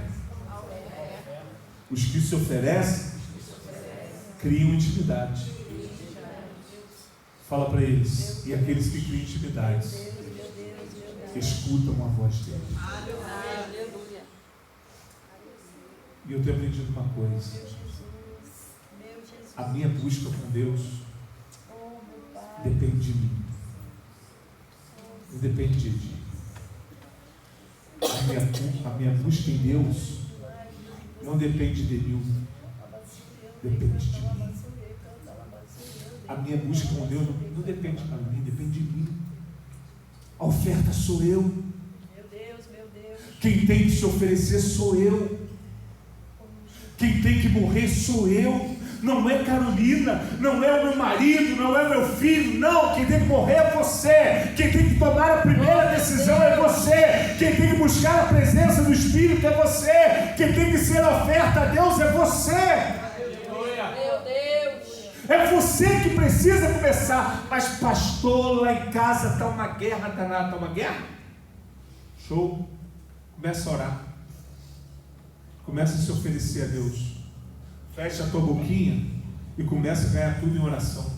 os que se oferecem, criam intimidade. Fala para eles: e aqueles que criam intimidade, escutam a voz dele. E eu tenho aprendido uma coisa: a minha busca com Deus depende de mim. Não depende de ti. A minha busca em Deus não depende de mim, depende de mim. A minha busca com Deus não depende de mim, depende de mim. A oferta sou eu. Meu Deus. Quem tem que se oferecer sou eu. Quem tem que morrer sou eu. Não é Carolina, não é o meu marido, não é o meu filho, não. Quem tem que morrer é você. Quem tem que tomar a primeira decisão é você. Quem tem que buscar a presença do Espírito é você. Quem tem que ser a oferta a Deus é você. Meu Deus. É você que precisa começar. Mas pastor, lá em casa está uma guerra danada. Está uma guerra? Show. Começa a orar. Começa a se oferecer a Deus. Fecha a tua boquinha e começa a ganhar tudo em oração.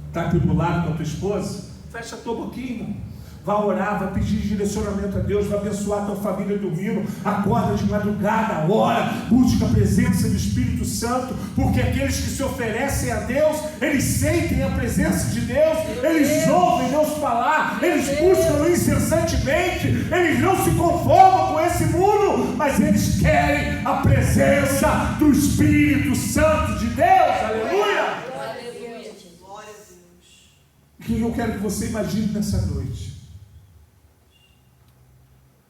Está atribulado com a tua esposa? Fecha a tua boquinha, irmão. Vai orar, vai pedir direcionamento a Deus, vai abençoar a tua família dormindo. Acorda de madrugada, ora, busca a presença do Espírito Santo, porque aqueles que se oferecem a Deus, eles sentem a presença de Deus, eles ouvem Deus falar, eles buscam incessantemente, eles não se conformam com esse mundo, mas eles querem a presença do Espírito Santo de Deus. Aleluia! Glória a Deus. O que eu quero que você imagine nessa noite?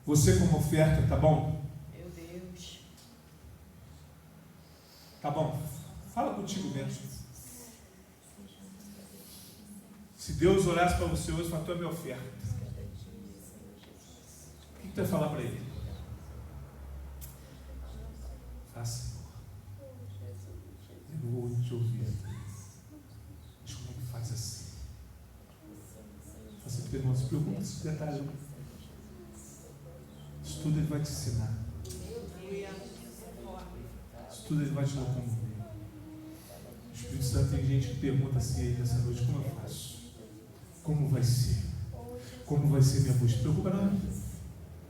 Você como oferta, tá bom? Meu Deus. Tá bom? Fala contigo mesmo. Se Deus olhasse para você hoje e falasse, tu é minha oferta, o que tu vai falar para Ele? Ah, Senhor, eu não vou te ouvir. Mas como é que faz assim? Você pergunta, não se preocupe com esse detalhe. Isso tudo Ele vai te ensinar. Isso tudo Ele vai te locomover. O Espírito Santo, tem gente que pergunta assim aí nessa noite: como eu faço? Como vai ser? Como vai ser minha busca? Se preocupa não.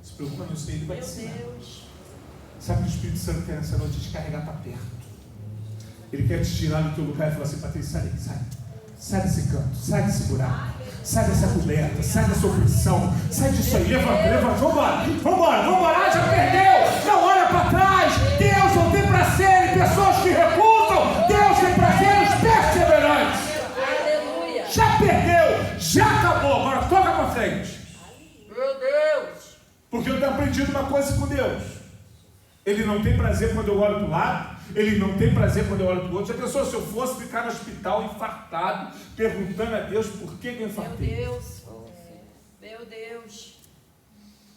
Se preocupa não, isso aí Ele vai te ensinar. Sabe o que o Espírito Santo quer nessa noite? Te carregar para perto. Ele quer te tirar do teu lugar e falar assim: Patrícia, sai daí, sai. Sai desse canto, sai desse buraco. Sai dessa coberta, sai dessa opressão, sai disso aí, levanta, vambora, já perdeu, não olha para trás, tem pessoas que recusam, Deus tem prazer nos perseverantes. Aleluia. Já perdeu, já acabou, agora toca para frente. Meu Deus. Porque eu tenho aprendido uma coisa com Deus. Ele não tem prazer quando eu olho para o lado, ele não tem prazer quando eu olho para o outro. Já pensou se eu fosse ficar no hospital infartado, perguntando a Deus por que eu Meu infartei? Deus. Meu Deus.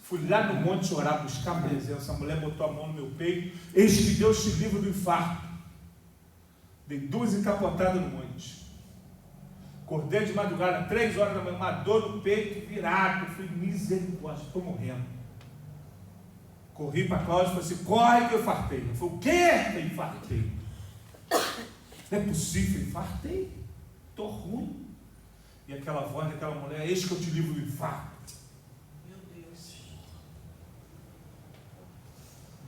Fui lá no monte orar, buscar a presença. A mulher botou a mão no meu peito. Eis que Deus te livra do infarto. Dei 2 encapotadas no monte. Acordei de madrugada, 3 horas da manhã, uma dor no peito, virado. Fui misericórdia, estou morrendo. Corri para a Cláudia e falei assim: corre que eu infartei. Eu falei: o quê? Eu infartei. Não é possível, eu infartei. Estou ruim. E aquela voz daquela mulher: eis que eu te livro do infarto.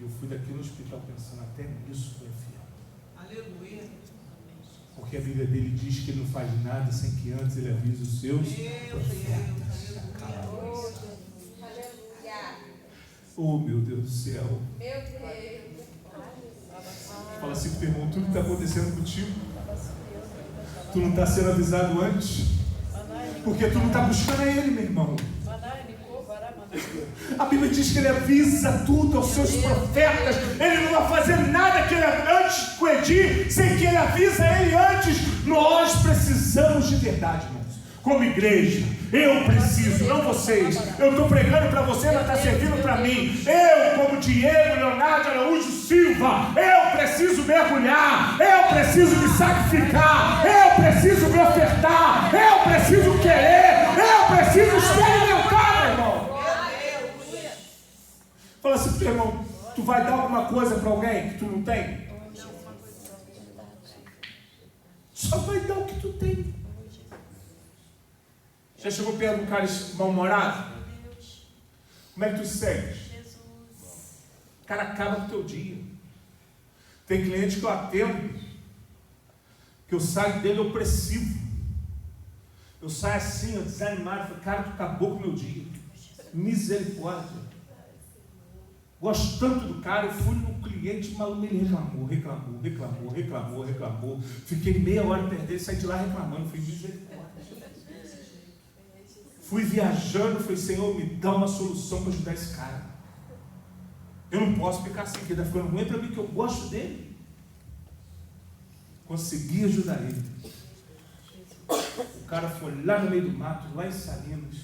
E eu fui daqui no hospital pensando: até nisso tu é fiel. Aleluia. Porque a Bíblia dele diz que ele não faz nada sem que antes ele avise os seus profetas. Oh, meu Deus do céu. Meu Deus. Fala assim pro teu irmão: tudo que está acontecendo contigo, tu não está sendo avisado antes, porque tu não está buscando a ele, meu irmão. A Bíblia diz que ele avisa tudo aos seus profetas. Ele não vai fazer nada que ele antes com Edi, sem que ele avisa ele antes. Nós precisamos de verdade, irmãos. Como igreja, eu preciso, não vocês. Eu estou pregando para você, mas está servindo para mim. Eu, como Diego Leonardo Araújo Silva, eu preciso mergulhar, eu preciso me sacrificar, eu preciso me ofertar, eu preciso querer, eu preciso experimentar, meu irmão. Fala assim pro teu irmão: tu vai dar alguma coisa para alguém que tu não tem? Só vai dar o que tu tem. Já chegou perto de um cara mal-humorado? Como é que tu se sente? O cara acaba com o teu dia. Tem cliente que eu atendo, que eu saio dele opressivo. Eu saio assim, eu desanimado. Falo: cara, tu acabou com o meu dia. Misericórdia. Gosto tanto do cara, eu fui no cliente, maluco, ele reclamou. Fiquei meia hora perdendo, saí de lá reclamando. Fui misericórdia. Fui viajando, falei: Senhor, me dá uma solução para ajudar esse cara. Eu não posso ficar assim, porque está ficando ruim para mim, que eu gosto dele. Consegui ajudar ele. O cara foi lá no meio do mato, lá em Salinas,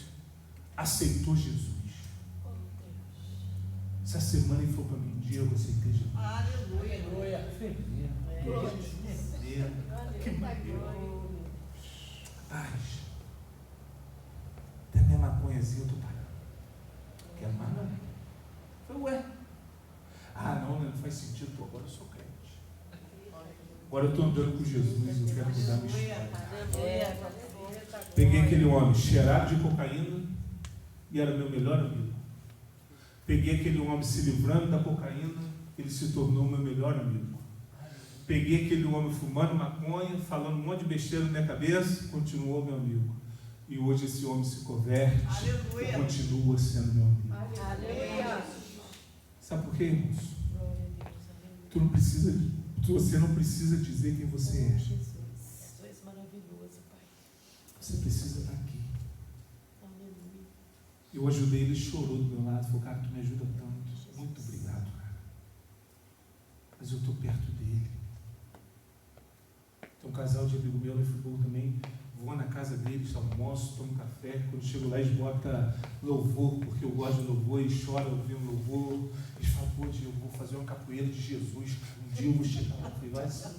aceitou Jesus. Essa semana ele falou para mim: um dia eu aceitei Jesus. Aleluia. Que maneiro. Rapaz, até minha maconhazinha eu estou parando. Quer mais não? Eu falei: ué. Não faz sentido, agora eu sou crente. Agora eu estou andando com Jesus, eu quero mudar minha história. Peguei aquele homem cheirado de cocaína e era meu melhor amigo. Peguei aquele homem se livrando da cocaína, ele se tornou meu melhor amigo. Peguei aquele homem fumando maconha, falando um monte de besteira na minha cabeça, continuou meu amigo. E hoje esse homem se converte e continua sendo meu amigo. Aleluia. Sabe por quê, irmãos? Você não precisa dizer quem você é. Tu és maravilhoso, Pai. Você precisa estar aqui. Eu ajudei ele, chorou do meu lado, falou: cara, tu me ajuda tanto. Muito obrigado, cara. Mas eu estou perto dele. Tem um casal de amigo meu lá em Friburgo também. Vou na casa deles, almoço, tomo café. Quando chego lá, eles botam louvor, porque eu gosto de louvor, e choram ouvindo louvor. Eles falam: pô, Diego, eu vou fazer uma capoeira de Jesus. Um dia eu vou chegar lá. Eu falei: vai sim.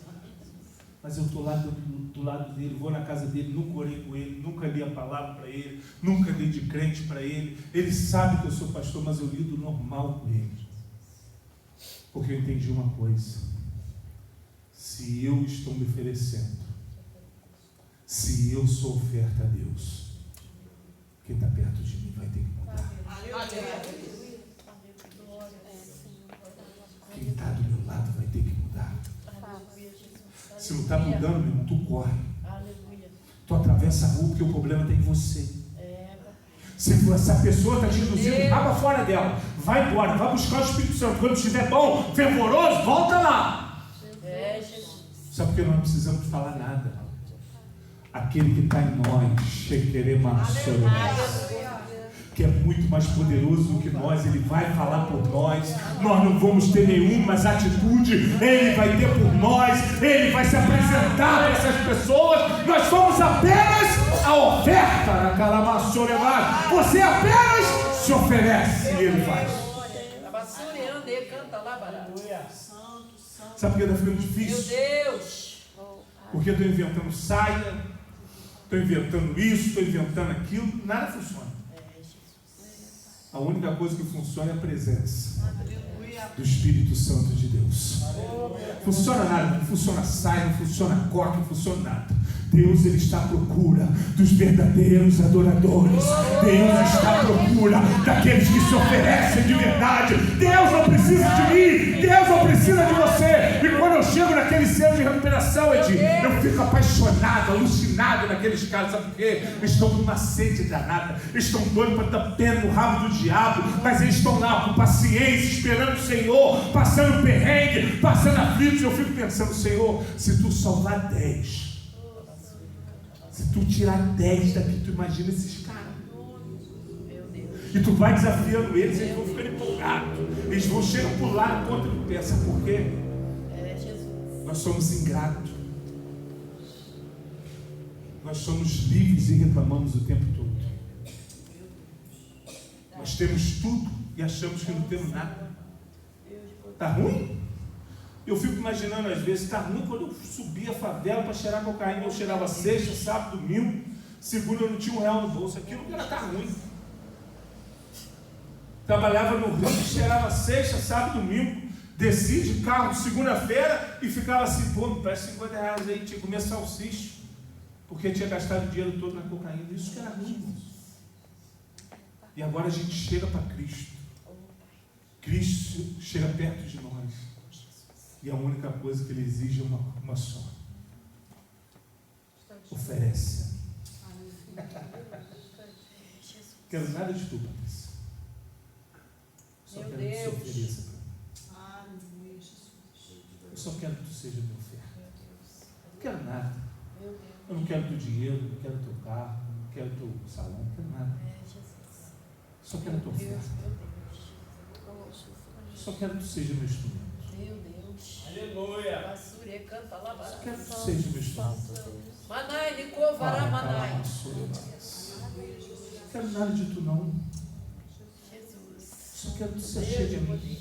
Mas eu estou lá do lado dele, vou na casa dele, nunca orei com ele, nunca li a palavra para ele, nunca dei de crente para ele. Ele sabe que eu sou pastor, mas eu lido normal com ele. Porque eu entendi uma coisa: se eu estou me oferecendo, se eu sou oferta a Deus, quem está perto de mim vai ter que mudar. Quem está do meu lado vai ter que mudar. Se não está mudando, meu irmão, tu corre. Tu atravessa a rua, porque o problema está em você. Se essa pessoa está te induzindo, acaba fora dela. Vai embora, vai buscar o Espírito Santo. Quando estiver bom, fervoroso, volta lá. Sabe por que nós não precisamos falar nada? Aquele que está em nós, que é muito mais poderoso do que nós, Ele vai falar por nós. Nós não vamos ter nenhuma atitude, Ele vai ter por nós, Ele vai se apresentar para essas pessoas. Nós somos apenas a oferta na calamaçorevá. Você apenas se oferece e Ele faz. Sabe por que está ficando difícil? Meu Deus! Porque eu estou inventando saia, estou inventando isso, estou inventando aquilo, nada funciona. A única coisa que funciona é a presença do Espírito Santo de Deus. Funciona nada, não funciona saia, não funciona corte, não funciona nada. Deus, Ele está à procura dos verdadeiros adoradores. Deus está à procura daqueles que se oferecem de verdade. Deus não precisa de mim, Deus não precisa de você. E quando eu chego naquele centro de recuperação, Edi, eu fico apaixonado, alucinado naqueles caras. Sabe por quê? Eles estão com uma sede danada, eles estão doidos para dar pé no rabo do diabo, mas eles estão lá com paciência, esperando o Senhor, passando perrengue, passando aflitos. Eu fico pensando, Senhor, se tu salvar 10, se tu tirar 10 daqui, tu imagina esses caras. E tu vai desafiando eles, eles vão ficando empolgados. Eles vão chegar por lá na ponta do pé. Sabe por quê? Nós somos ingratos. Nós somos livres e reclamamos o tempo todo. Nós temos tudo e achamos que não temos nada. Está ruim? Eu fico imaginando às vezes, está ruim quando eu subia a favela para cheirar cocaína. Eu cheirava sexta, sábado, domingo, segunda eu não tinha R$1 no bolso. Aquilo não era tão ruim. Trabalhava no Rio, cheirava sexta, sábado, domingo, descia de carro segunda-feira e ficava assim, pô, me presta R$50 aí, tinha que comer salsicha, porque tinha gastado o dinheiro todo na cocaína. Isso que era ruim. E agora a gente chega para Cristo. Cristo chega perto de nós. E a única coisa que Ele exige é uma só. Oferece. Quero nada de tu, Patrícia. Só quero que você ofereça para mim. Eu só quero que tu seja minha oferta. Não quero nada. Eu não quero teu dinheiro, não quero teu carro, não quero teu salão, não quero nada. Só quero a tua oferta. Só quero que tu seja meu instrumento. Meu Deus. Aleluia. Basúria, canta lá, Só quero que tu seja meu instrumento. Manai, Nicovará, Manai. Não quero nada de tu, não. Jesus. Só quero que tu se chegue a mim.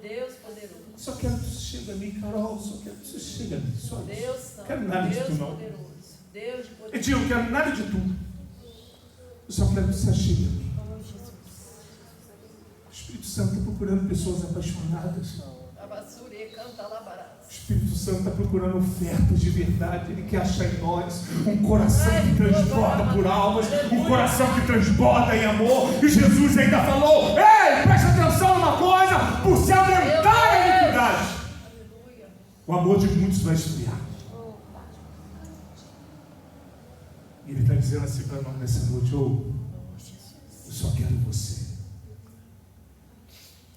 Deus poderoso. Só quero que tu chegue a mim, Carol. Só quero que tu chegue a mim. Só Deus isso. Não santo. quero nada de tu, Deus não. poderoso. Deus de poder. Edinho, eu não quero nada de tu. Eu só quero que você chegue a mim. Oh, Jesus. O Espírito Santo está procurando pessoas apaixonadas. A Basúria, canta lá, barato. O Espírito Santo está procurando ofertas de verdade. Ele quer achar em nós um coração que transborda por almas, um coração que transborda em amor. E Jesus ainda falou: ei, presta atenção numa coisa, por se aumentar a iniquidade, o amor de muitos vai esfriar. E Ele está dizendo assim para nós nessa noite: eu só quero você.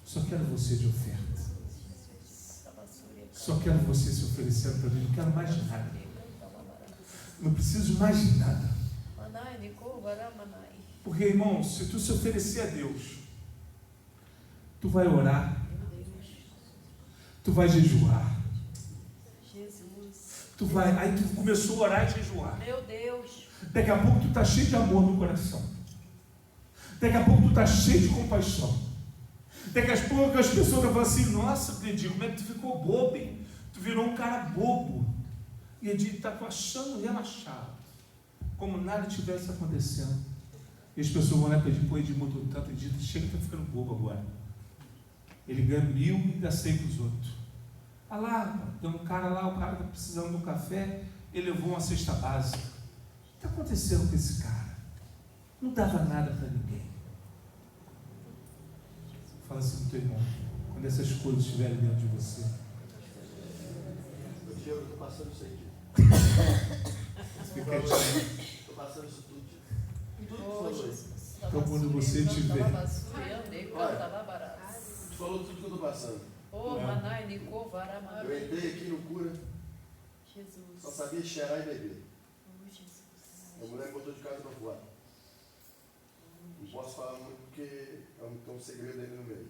Só quero você de oferta. Só quero você se oferecendo para mim. Não quero mais nada. Não preciso mais de nada. Porque, irmão, se tu se oferecer a Deus, tu vai orar, tu vai jejuar. Tu vai, aí tu começou a orar e jejuar. Meu Deus. Daqui a pouco tu está cheio de amor no coração. Daqui a pouco tu está cheio de compaixão. Daqui a pouco as pessoas vão falar assim: nossa, Edinho, como é que tu ficou bobo, hein? Tu virou um cara bobo. E Edinho está achando relaxado, como nada tivesse acontecendo. E as pessoas vão lá pedir: pô, Edinho mudou tanto, Edinho chega que está ficando bobo agora. Ele ganha 1.000 e dá 100 para os outros. Ah lá, tem um cara lá, o cara está precisando de um café, ele levou uma cesta básica. O que está acontecendo com esse cara? Não dava nada para ninguém. Fala assim pro teu irmão, quando essas coisas estiverem dentro de você. Eu estou passando isso aí. Fica quietinho. Estou passando isso tudo. Tudo que Oh, falou aí. Jesus. Então, quando você tiver- Tu falou tudo que eu estou passando. Ô, Manai, Nicô, Varamá. Eu entrei aqui no cura, Jesus. só sabia cheirar e beber. Oh, Jesus. A mulher me botou de casa para fora. Não posso falar muito porque tem um segredo aí no meio.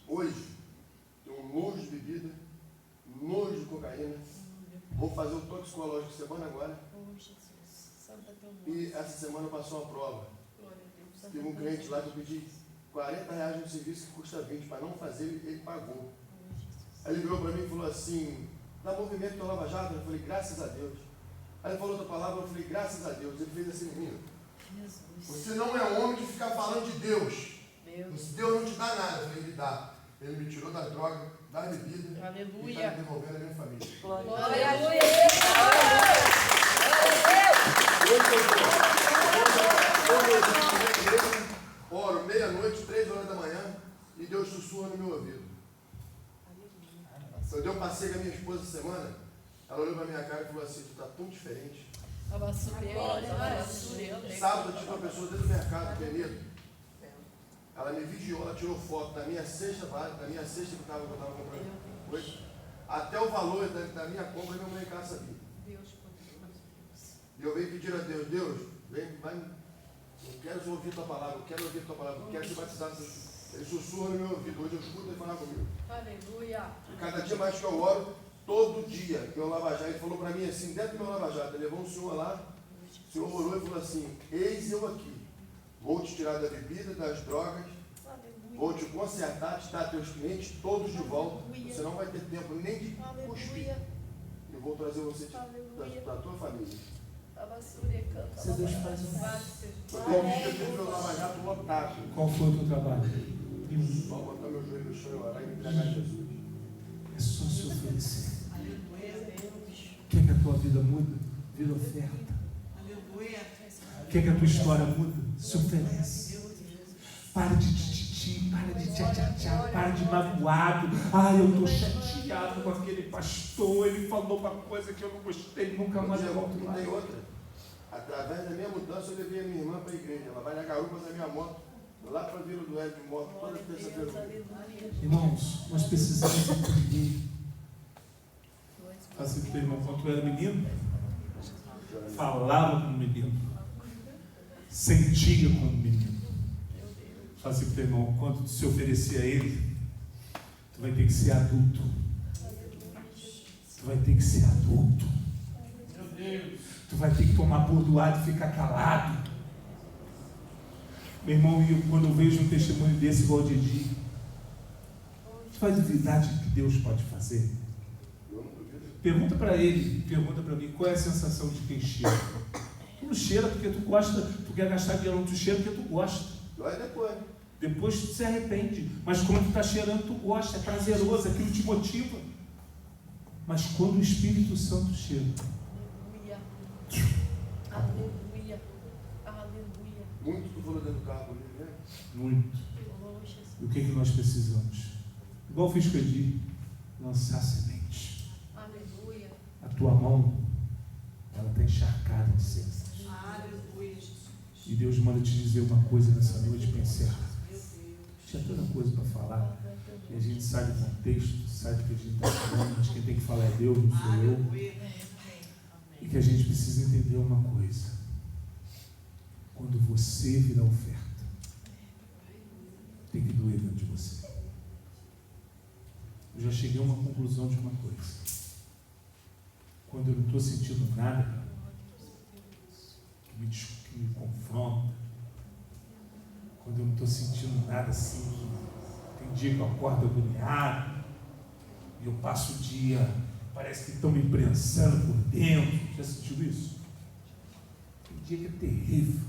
Hoje, tenho um nojo de bebida, nojo de cocaína. Vou fazer o toxicológico semana agora. Oh, Jesus. Santa teu nome. E essa semana passou uma prova. Glória a Deus. Santa Teve um teu cliente nome. lá que eu pedi R$40 no serviço que custa 20. Para não fazer, ele pagou. Oh, Jesus. Aí ele virou para mim e falou assim: dá movimento do Lava Jato? Eu falei: graças a Deus. Aí ele falou outra palavra, eu falei: graças a Deus. Ele fez assim: menino, Jesus. você não é homem de ficar falando de Deus. Meu Deus. Deus não te dá nada. Eu falei: ele dá. Ele me tirou da droga, da bebida, e está Aleluia. me devolvendo a minha família. Glória a Deus. Oro meia-noite, 3 horas da manhã, e Deus sussurra no meu ouvido. Quando eu passei com a minha esposa essa semana, ela olhou para minha cara e falou assim: tu está tão diferente. Sábado eu tive uma pessoa dentro do mercado, Benito. Ela me vigiou, ela tirou foto da minha cesta, que eu estava comprando coisa, até o valor da minha compra, minha mãe em casa sabia. E eu venho pedir a Deus: Deus, eu quero ouvir tua palavra, eu quero ouvir tua palavra, eu quero ser batizado. Ele sussurra no meu ouvido, hoje eu escuto ele falar comigo. Aleluia. E cada dia mais que eu oro, todo dia que eu Lava Jato, ele falou para mim assim, dentro do meu Lava Jato, ele levou um senhor lá, o senhor orou e falou assim: eis eu aqui, vou te tirar da bebida, das drogas, vou te consertar, te dar teus clientes todos de volta, você não vai ter tempo nem de cuspir, eu vou trazer você para a tua família. Se Deus faz um Eu tenho meu Lava Jato lotado. Qual foi o teu trabalho? Só botar meu joelho no chão e orar e me entregar a Jesus. É só se oferecer. Quer que a tua vida muda? Vira oferta. Quer que a tua história muda? Se oferece. Para de tititi, para de tchá-tchá-tchá, para de magoado. Eu estou chateado com aquele pastor, ele falou uma coisa que eu não gostei, nunca mais eu volto lá. Tem outra. Através da minha mudança, eu levei a minha irmã para a igreja. Ela vai na garupa da minha moto, lá para a Vila do Hélio de moto, toda terça-feira. Irmãos, nós precisamos entender. Assim que teu irmão, quando tu era menino, falava como menino, sentia como menino. Assim que teu irmão, quando tu se oferecer a ele, tu vai ter que ser adulto. Tu vai ter que ser adulto. Tu vai ter que tomar bordoado e ficar calado. Meu irmão, quando eu vejo um testemunho desse igual de Didi, tu vai duvidar de que Deus pode fazer? Pergunta para ele, pergunta para mim, qual é a sensação de quem cheira? Tu não cheira porque tu gosta, tu quer gastar dinheiro, tu cheira porque tu gosta. Vai depois. Depois tu se arrepende, mas quando tu está cheirando, tu gosta, é prazeroso, aquilo te motiva. Mas quando o Espírito Santo cheira, Aleluia. Aleluia. Muito tu falou dentro do carro comigo, né? muito. E o que nós precisamos? Igual eu fiz com o Edi, lançar semente. Aleluia. A tua mão, ela está encharcada de semente. Aleluia. E Deus manda te dizer uma coisa nessa noite para encerrar. Tinha tanta coisa para falar. E a gente sabe o contexto, sabe o que a gente está falando, mas quem tem que falar é Deus, não sou eu. E que a gente precisa entender uma coisa. Quando você virar oferta, tem que doer dentro de você. Eu já cheguei a uma conclusão de uma coisa. Quando eu não estou sentindo nada que me confronta, quando eu não estou sentindo nada assim, tem dia que eu acordo agoniado, e eu passo o dia, parece que estão me prensando por dentro. Já sentiu isso? Tem dia que é terrível.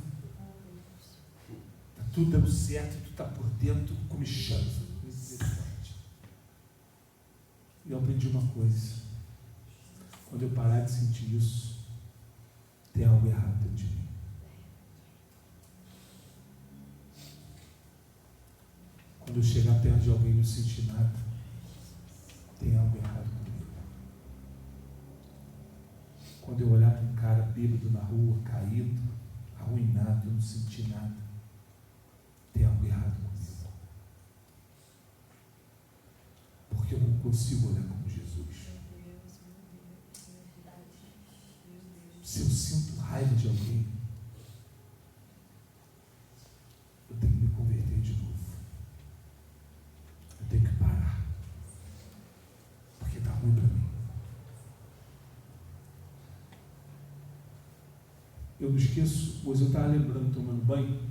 Está tudo dando certo, tu está por dentro, comichando. E eu aprendi uma coisa. Quando eu parar de sentir isso, tem algo errado dentro de mim. Quando eu chegar perto de alguém e não sentir nada, tem algo errado comigo. Quando eu olhar para um cara bêbado na rua, caído, arruinado, eu não sentir nada, tem algo errado comigo. consigo olhar como Jesus. Se eu sinto raiva de alguém, eu tenho que me converter de novo. Eu tenho que parar. Porque está ruim para mim. Eu não esqueço, hoje eu estava lembrando, tomando banho.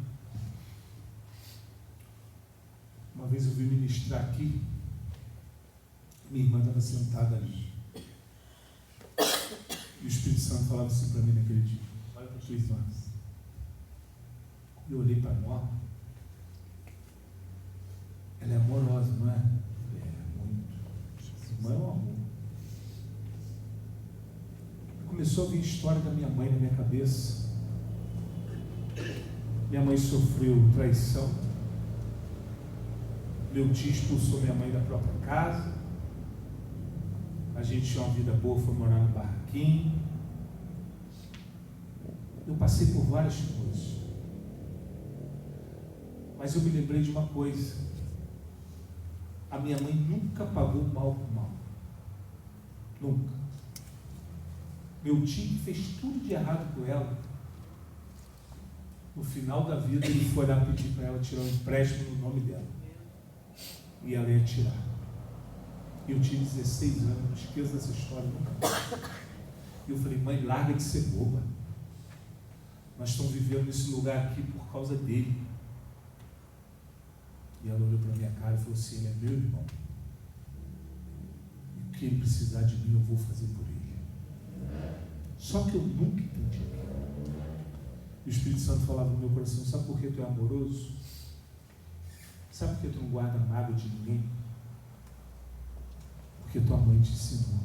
Uma vez eu vim ministrar aqui, minha irmã estava sentada ali. E o Espírito Santo falava assim para mim naquele dia: olha para a tua irmã. Eu olhei para a Norma. Ela é amorosa, não é? É, muito. Irmã é um amor. Começou a vir a história da minha mãe na minha cabeça. Minha mãe sofreu traição. Meu tio expulsou minha mãe da própria casa. A gente tinha uma vida boa, foi morar no barraquinho. Eu passei por várias coisas. Mas eu me lembrei de uma coisa. A minha mãe nunca pagou mal por mal. Nunca. Meu tio fez tudo de errado com ela. No final da vida, ele foi lá pedir para ela tirar um empréstimo no nome dela. E ela ia tirar. Eu tinha 16 anos, não esqueço dessa história nunca mais. E eu falei: mãe, larga de ser boba. Nós estamos vivendo nesse lugar aqui por causa dele. E ela olhou para minha cara e falou assim: ele é meu irmão. E o que ele precisar de mim, eu vou fazer por ele. Só que eu nunca entendi aquilo. E o Espírito Santo falava no meu coração: sabe por que tu é amoroso? Sabe por que tu não guarda mágoa de ninguém? Porque tua mãe te ensinou.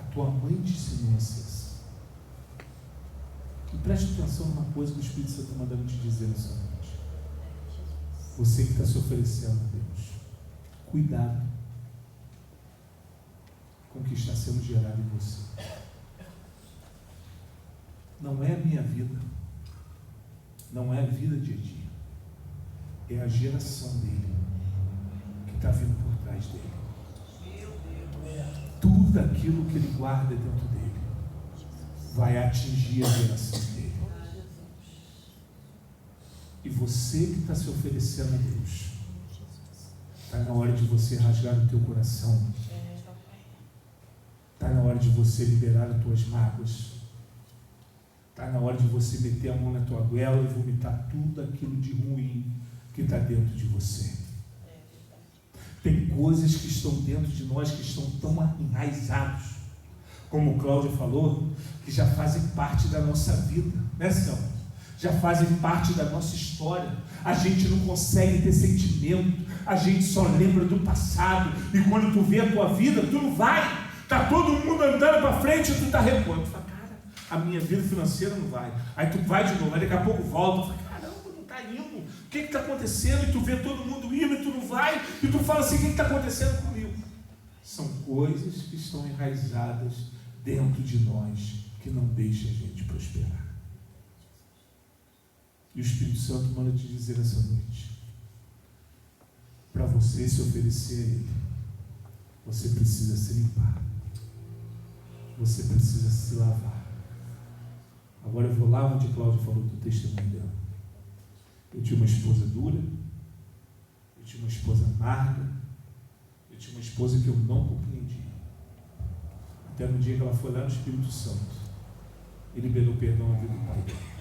A tua mãe te ensinou a ser assim. E preste atenção numa coisa que o Espírito Santo está mandando te dizer nessa noite. Você que está se oferecendo a Deus, cuidado com o que está sendo gerado em você. Não é a minha vida, não é a vida dia a dia, é a geração dele que está vindo por trás dele. Tudo aquilo que ele guarda dentro dele vai atingir a geração dele. E você que está se oferecendo a Deus, está na hora de você rasgar o teu coração. Está na hora de você liberar as tuas mágoas. Está na hora de você meter a mão na tua goela e vomitar tudo aquilo de ruim que está dentro de você. Tem coisas que estão dentro de nós que estão tão enraizados, como o Cláudio falou, que já fazem parte da nossa vida, né, Selma? Já fazem parte da nossa história. A gente não consegue ter sentimento, a gente só lembra do passado, e quando tu vê a tua vida, tu não vai. Está todo mundo andando para frente e tu está recuando. Tu fala: cara, a minha vida financeira não vai. Aí tu vai de novo, aí daqui a pouco volta. Tu fala: caramba, não está indo. O que está acontecendo? E tu vê todo mundo indo e tu não vai. E tu fala assim: o que está acontecendo comigo? São coisas que estão enraizadas dentro de nós, que não deixam a gente prosperar. E o Espírito Santo manda te dizer essa noite: para você se oferecer a Ele, você precisa se limpar. Você precisa se lavar. Agora eu vou lá onde Cláudia falou do testemunho dela. Eu tinha uma esposa dura, eu tinha uma esposa amarga, eu tinha uma esposa que eu não compreendia. Até no dia que ela foi lá no Espírito Santo e liberou perdão à vida do pai dela.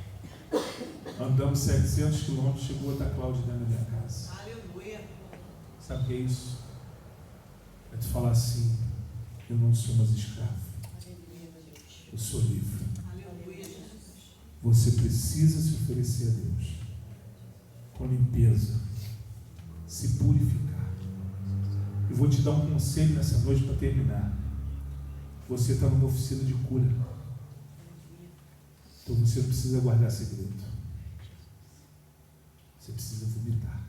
Andamos 700 quilômetros, chegou outra Cláudia dentro da minha casa. Aleluia. Sabe o que é isso? É tu falar assim: eu não sou mais escravo, eu sou livre. Você precisa se oferecer a Deus com limpeza, se purificar. Eu vou te dar um conselho nessa noite para terminar. Você está numa oficina de cura, então você não precisa guardar segredo. Você precisa vomitar.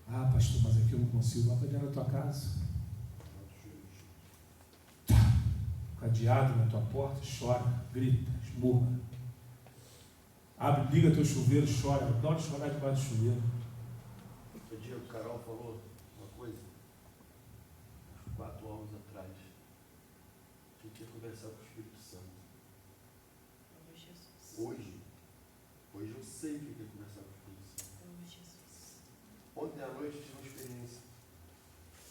Ah, pastor, mas aqui eu não consigo. Vá para dentro da tua casa. Cadeado na tua porta, chora, grita, esmurra. Abre, liga teu chuveiro, chora. Adoro chorar debaixo do chuveiro. dia o Carol falou uma coisa, uns 4 anos atrás, que tinha que conversar com o Espírito Santo. Hoje eu sei o que é conversar com o Espírito Santo. Ontem à noite eu tive uma experiência.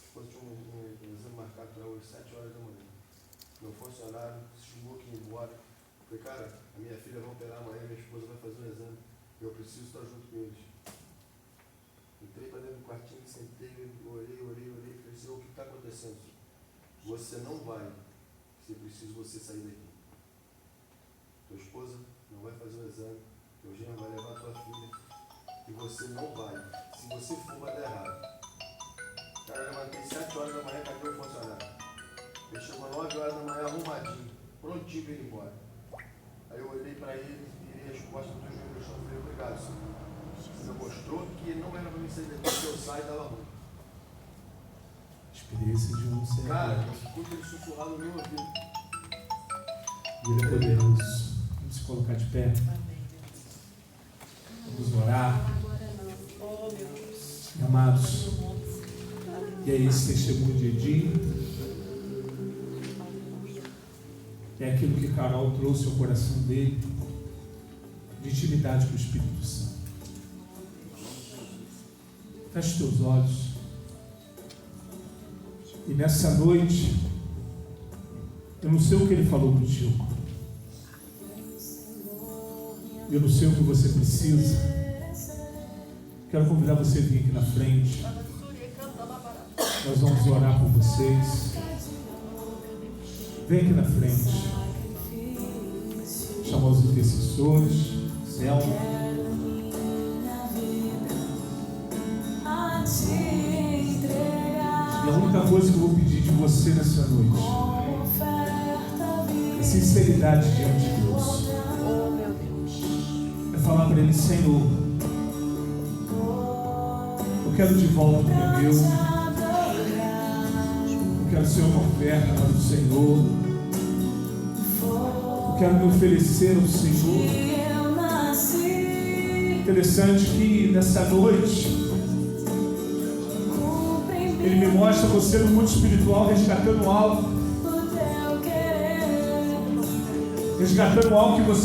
Depois tinha um exame marcado para hoje, 7 horas da manhã. Meu funcionário se xingou que ia embora. Falei, cara, a minha filha vai operar amanhã, minha esposa vai fazer um exame. Eu preciso estar junto com eles. Entrei para dentro do quartinho, sentei, orei. Falei, Senhor, o que está acontecendo? Você não vai. Se é preciso você sair daqui. Tua esposa não vai fazer o exame. Teu genro vai levar tua filha. E você não vai. Se você for, vai dar errado. Cara, eu levantei 7 horas da manhã, cadê o funcionário? Ele chegou 9 horas da manhã arrumadinho, prontinho para ir embora. Aí eu olhei para ele, virei as costas do joelho no chão e falei, obrigado, Senhor. Você me mostrou que não era para mim sair daqui, se eu sair dava ruim. Experiência de um ser. Cara, eu escuto ele sussurrar no meu ouvido. Ele é poderoso. Vamos se colocar de pé. Vamos orar. Amados, e é esse testemunho de Edinho. É aquilo que Carol trouxe ao coração dele, de intimidade com o Espírito Santo. Feche teus olhos. E nessa noite, eu não sei o que ele falou contigo. Eu não sei o que você precisa. Quero convidar você a vir aqui na frente. Nós vamos orar por vocês. Vem aqui na frente. Chamar os intercessores. Selma. E a única coisa que eu vou pedir de você nessa noite é sinceridade diante de Deus. É falar para Ele, Senhor, eu quero de volta o que é meu. Eu quero ser uma oferta para o Senhor. Eu quero me oferecer ao Senhor. Interessante que nessa noite Ele me mostra você no mundo espiritual resgatando algo. Resgatando algo que você